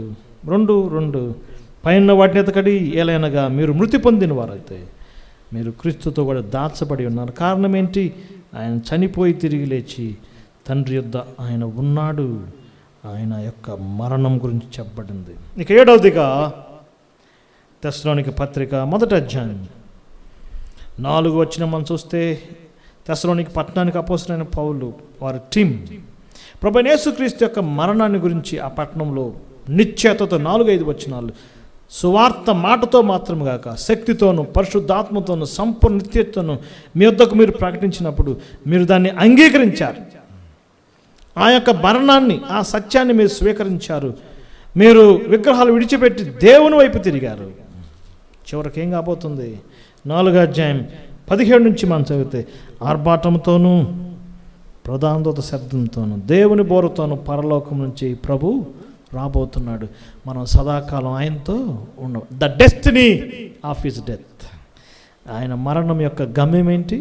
2:2 పైన వాటిని ఎతకడి ఏలైనగా మీరు మృతి పొందిన వారైతే మీరు క్రీస్తుతో కూడా దాచబడి ఉన్నారు. కారణం ఏంటి? ఆయన చనిపోయి తిరిగి లేచి తండ్రి యొద్ద ఆయన ఉన్నాడు. ఆయన యొక్క మరణం గురించి చెప్పబడింది. ఇక 7వదిగా తెస్సలోనిక పత్రిక 1వ అధ్యాయం 4 మనం చూస్తే, తెస్సలోనిక పట్టణానికి అపోస్తలుడైన పౌలు వారి టీం ప్రభువైన యేసుక్రీస్తు యొక్క మరణాన్ని గురించి ఆ పట్టణంలో నిశ్చయతతో 4-5 వచనాలు సువార్త మాటతో మాత్రం గాక శక్తితోను పరిశుద్ధాత్మతోను సంపూర్ణ నిత్యతను మీ వద్దకు మీరు ప్రకటించినప్పుడు మీరు దాన్ని అంగీకరించారు. ఆ యొక్క మరణాన్ని, ఆ సత్యాన్ని మీరు స్వీకరించారు. మీరు విగ్రహాలు విడిచిపెట్టి దేవుని వైపు తిరిగారు. చివరికి ఏం కాబోతుంది? 4వ అధ్యాయం 17 మనం చదివితే, ఆర్భాటంతోనూ ప్రధాన దూత శబ్దంతోనూ దేవుని బోరుతోనూ పరలోకం నుంచి ప్రభు రాబోతున్నాడు. మనం సదాకాలం ఆయనతో ఉన్నాం. The destiny of his death. ఆయన మరణం యొక్క గమ్యం ఏంటి?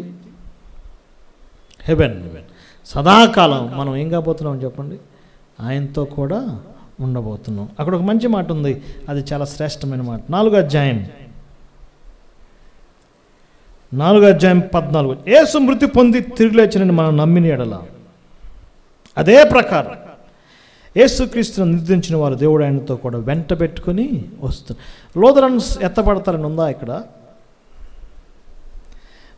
హెవెన్. సదాకాలం మనం ఏం కాబోతున్నాం చెప్పండి? ఆయనతో కూడా ఉండబోతున్నాం. అక్కడ ఒక మంచి మాట ఉంది, అది చాలా శ్రేష్టమైన మాట. 4వ అధ్యాయం 14 యేసు మృతి పొంది తిరిగి లేచినని మనం నమ్మిన ఎడల అదే ప్రకారం యేసుక్రీస్తును నిర్దించిన వారు దేవుడు ఆయనతో కూడా వెంట పెట్టుకుని వస్తున్నారు. లూథరన్స్ ఎత్తపడతారని ఉందా ఇక్కడ?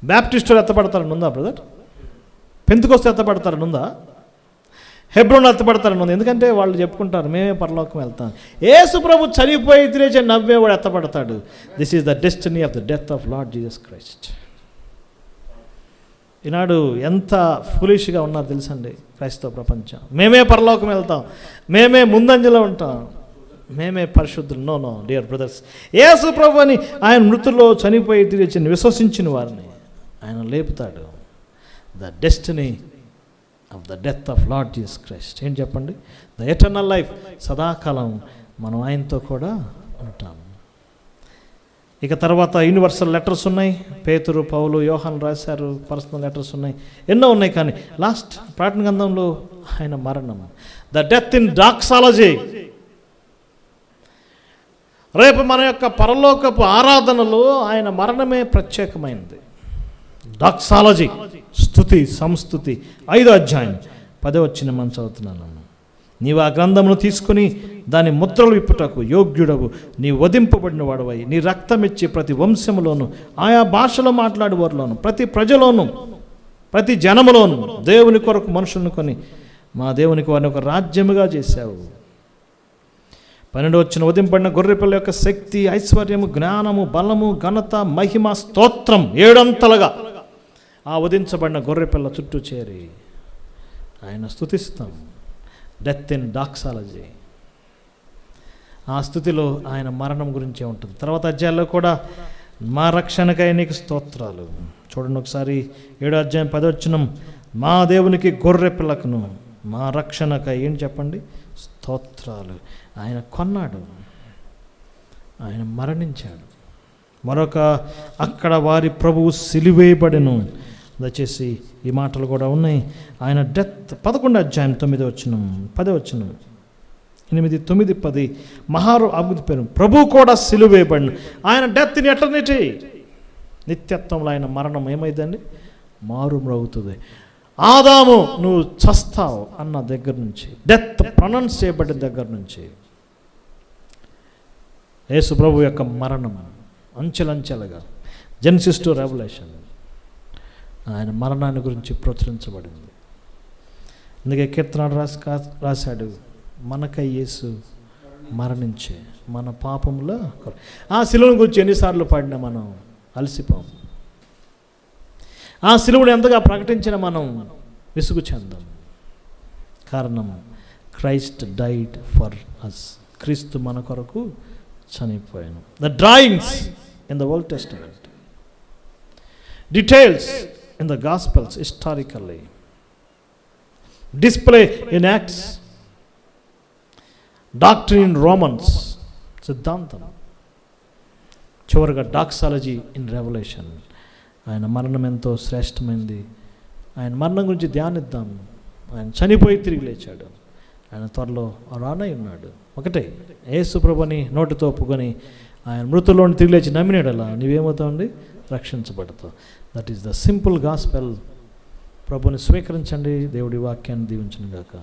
బ్యాప్టిస్టులు ఎత్తపడతారని ఉందా బ్రదర్? పెంతెకొస్తే ఎత్తపడతారని ఉందా? హెబ్రోన్ ఎత్తపడతారని ఉంది. ఎందుకంటే వాళ్ళు చెప్పుకుంటారు మేమే పరలోకం వెళ్తాం. యేసు ప్రభు చనిపోయి తిరిగి నవ్వేవాడు ఎత్తపడతాడు. This is the destiny of the death of Lord Jesus Christ. ఈనాడు ఎంత ఫులిష్గా ఉన్నారు తెలుసండి క్రైస్తవ ప్రపంచం. మేమే పరలోకం వెళ్తాం, మేమే ముందంజలో ఉంటాం, మేమే పరిశుద్ధులు. నో నో డియర్ బ్రదర్స్, యేసు ప్రభు అని ఆయన మృతుల్లో చనిపోయి తిరిగి విశ్వసించిన వారిని ఆయన లేపుతాడు. The destiny of the death of Lord Jesus Christ ఏం చెప్పండి? The eternal life. సదాకాలం మనం ఆయనతో కూడా ఉంటాం. ఇక తర్వాత యూనివర్సల్ లెటర్స్ ఉన్నాయి. పేతురు, పౌలు, యోహాను రాశారు. పర్సనల్ లెటర్స్ ఉన్నాయి, ఎన్నో ఉన్నాయి. కానీ లాస్ట్ ప్రకటన గ్రంథంలో ఆయన మరణం, ద డెత్ ఇన్ డాక్సాలజీ. రేపు మన యొక్క పరలోకపు ఆరాధనలో ఆయన మరణమే ప్రత్యేకమైనది. డాక్సాలజీ, స్తుతి, సంస్తుతి. 5వ అధ్యాయం 10వ వచనం మనం చదువుతున్నాను. నీవు ఆ గ్రంథమును తీసుకుని దాని ముద్రలు విప్పుటకు యోగ్యుడవు, నీ వధింపబడిన వాడవై నీ రక్తమిచ్చి ప్రతి వంశములోను ఆయా భాషలో మాట్లాడేవారిలోను ప్రతి ప్రజలోను ప్రతి జనములోను దేవుని కొరకు మనుషులను కొని మా దేవునికి వారిని ఒక రాజ్యముగా చేశావు. 12వ వచనం, వధింపబడిన గొర్రెపిల్ల యొక్క శక్తి, ఐశ్వర్యము, జ్ఞానము, బలము, ఘనత, మహిమ, స్తోత్రం 7 అంతలుగా ఆ వధించబడిన గొర్రెపిల్ల చుట్టూ చేరి ఆయన స్తుతిస్తాం. Death in డాక్సాలజీ. ఆ స్థుతిలో ఆయన మరణం గురించే ఉంటుంది. తర్వాత అధ్యాయంలో కూడా మా రక్షణకై నీకు స్తోత్రాలు. చూడండి ఒకసారి 7వ అధ్యాయం 10వ వచనం, మా దేవునికి గొర్రె పిల్లకును మా రక్షణకై ఏం చెప్పండి? స్తోత్రాలు. ఆయన కొన్నాడు, ఆయన మరణించాడు. మరొక అక్కడ వారి ప్రభువు సిలువేయబడెను, దయచేసి ఈ మాటలు కూడా ఉన్నాయి. ఆయన డెత్ 11వ అధ్యాయం 9వ వచనం 10వ వచనం 8, 9, 10 మహారు అభివృద్ధి పేరు ప్రభు కూడా సిలువ వేయబడిన ఆయన డెత్ ఇన్ ఎటర్నిటీ, నిత్యత్వంలో ఆయన మరణం ఏమైందండి? మారు మ్రోగుతుంది. ఆదాము నువ్వు చస్తావు అన్న దగ్గర నుంచి, డెత్ ప్రొనౌన్స్ చేయబడిన దగ్గర నుంచి యేసు ప్రభు యొక్క మరణం అంచెలంచెలుగా జెనసిస్ టు రెవల్యూషన్ ఆయన మరణాన్ని గురించి ప్రచురించబడింది. అందుకే కీర్తనాడు రాశాడు, మనకై యేసు మరణించే మన పాపంలో. ఆ శిలువను గురించి ఎన్నిసార్లు పాడినా మనం అలసిపోం. ఆ శిలువను ఎంతగా ప్రకటించిన మనం విసుగు చెందాం. కారణం క్రైస్ట్ డైడ్ ఫర్ అస్, క్రీస్తు మన కొరకు చనిపోయాను. The drawings in the Old Testament, details in the gospels historically, display in Acts, doctrine in Romans, సిద్ధాంతం, చివరిగా డాక్సాలజీ ఇన్ రెవల్యూషన్. ఆయన మరణం ఎంతో శ్రేష్టమైంది. ఆయన మరణం గురించి ధ్యానిద్దాం. ఆయన చనిపోయి తిరిగి లేచాడు. ఆయన త్వరలో రానై ఉన్నాడు. ఒకటే, యేసు ప్రభుని నోటితో ఒప్పుకొని ఆయన మృతుల్లోని తిరిగి లేచి నమ్మినాడలా నీవేమవుతావండి? రక్షించబడతావు. That is the simple gospel. ప్రభుని స్వీకరించండి. దేవుడి వాక్యాన్ని దీవించును గాక.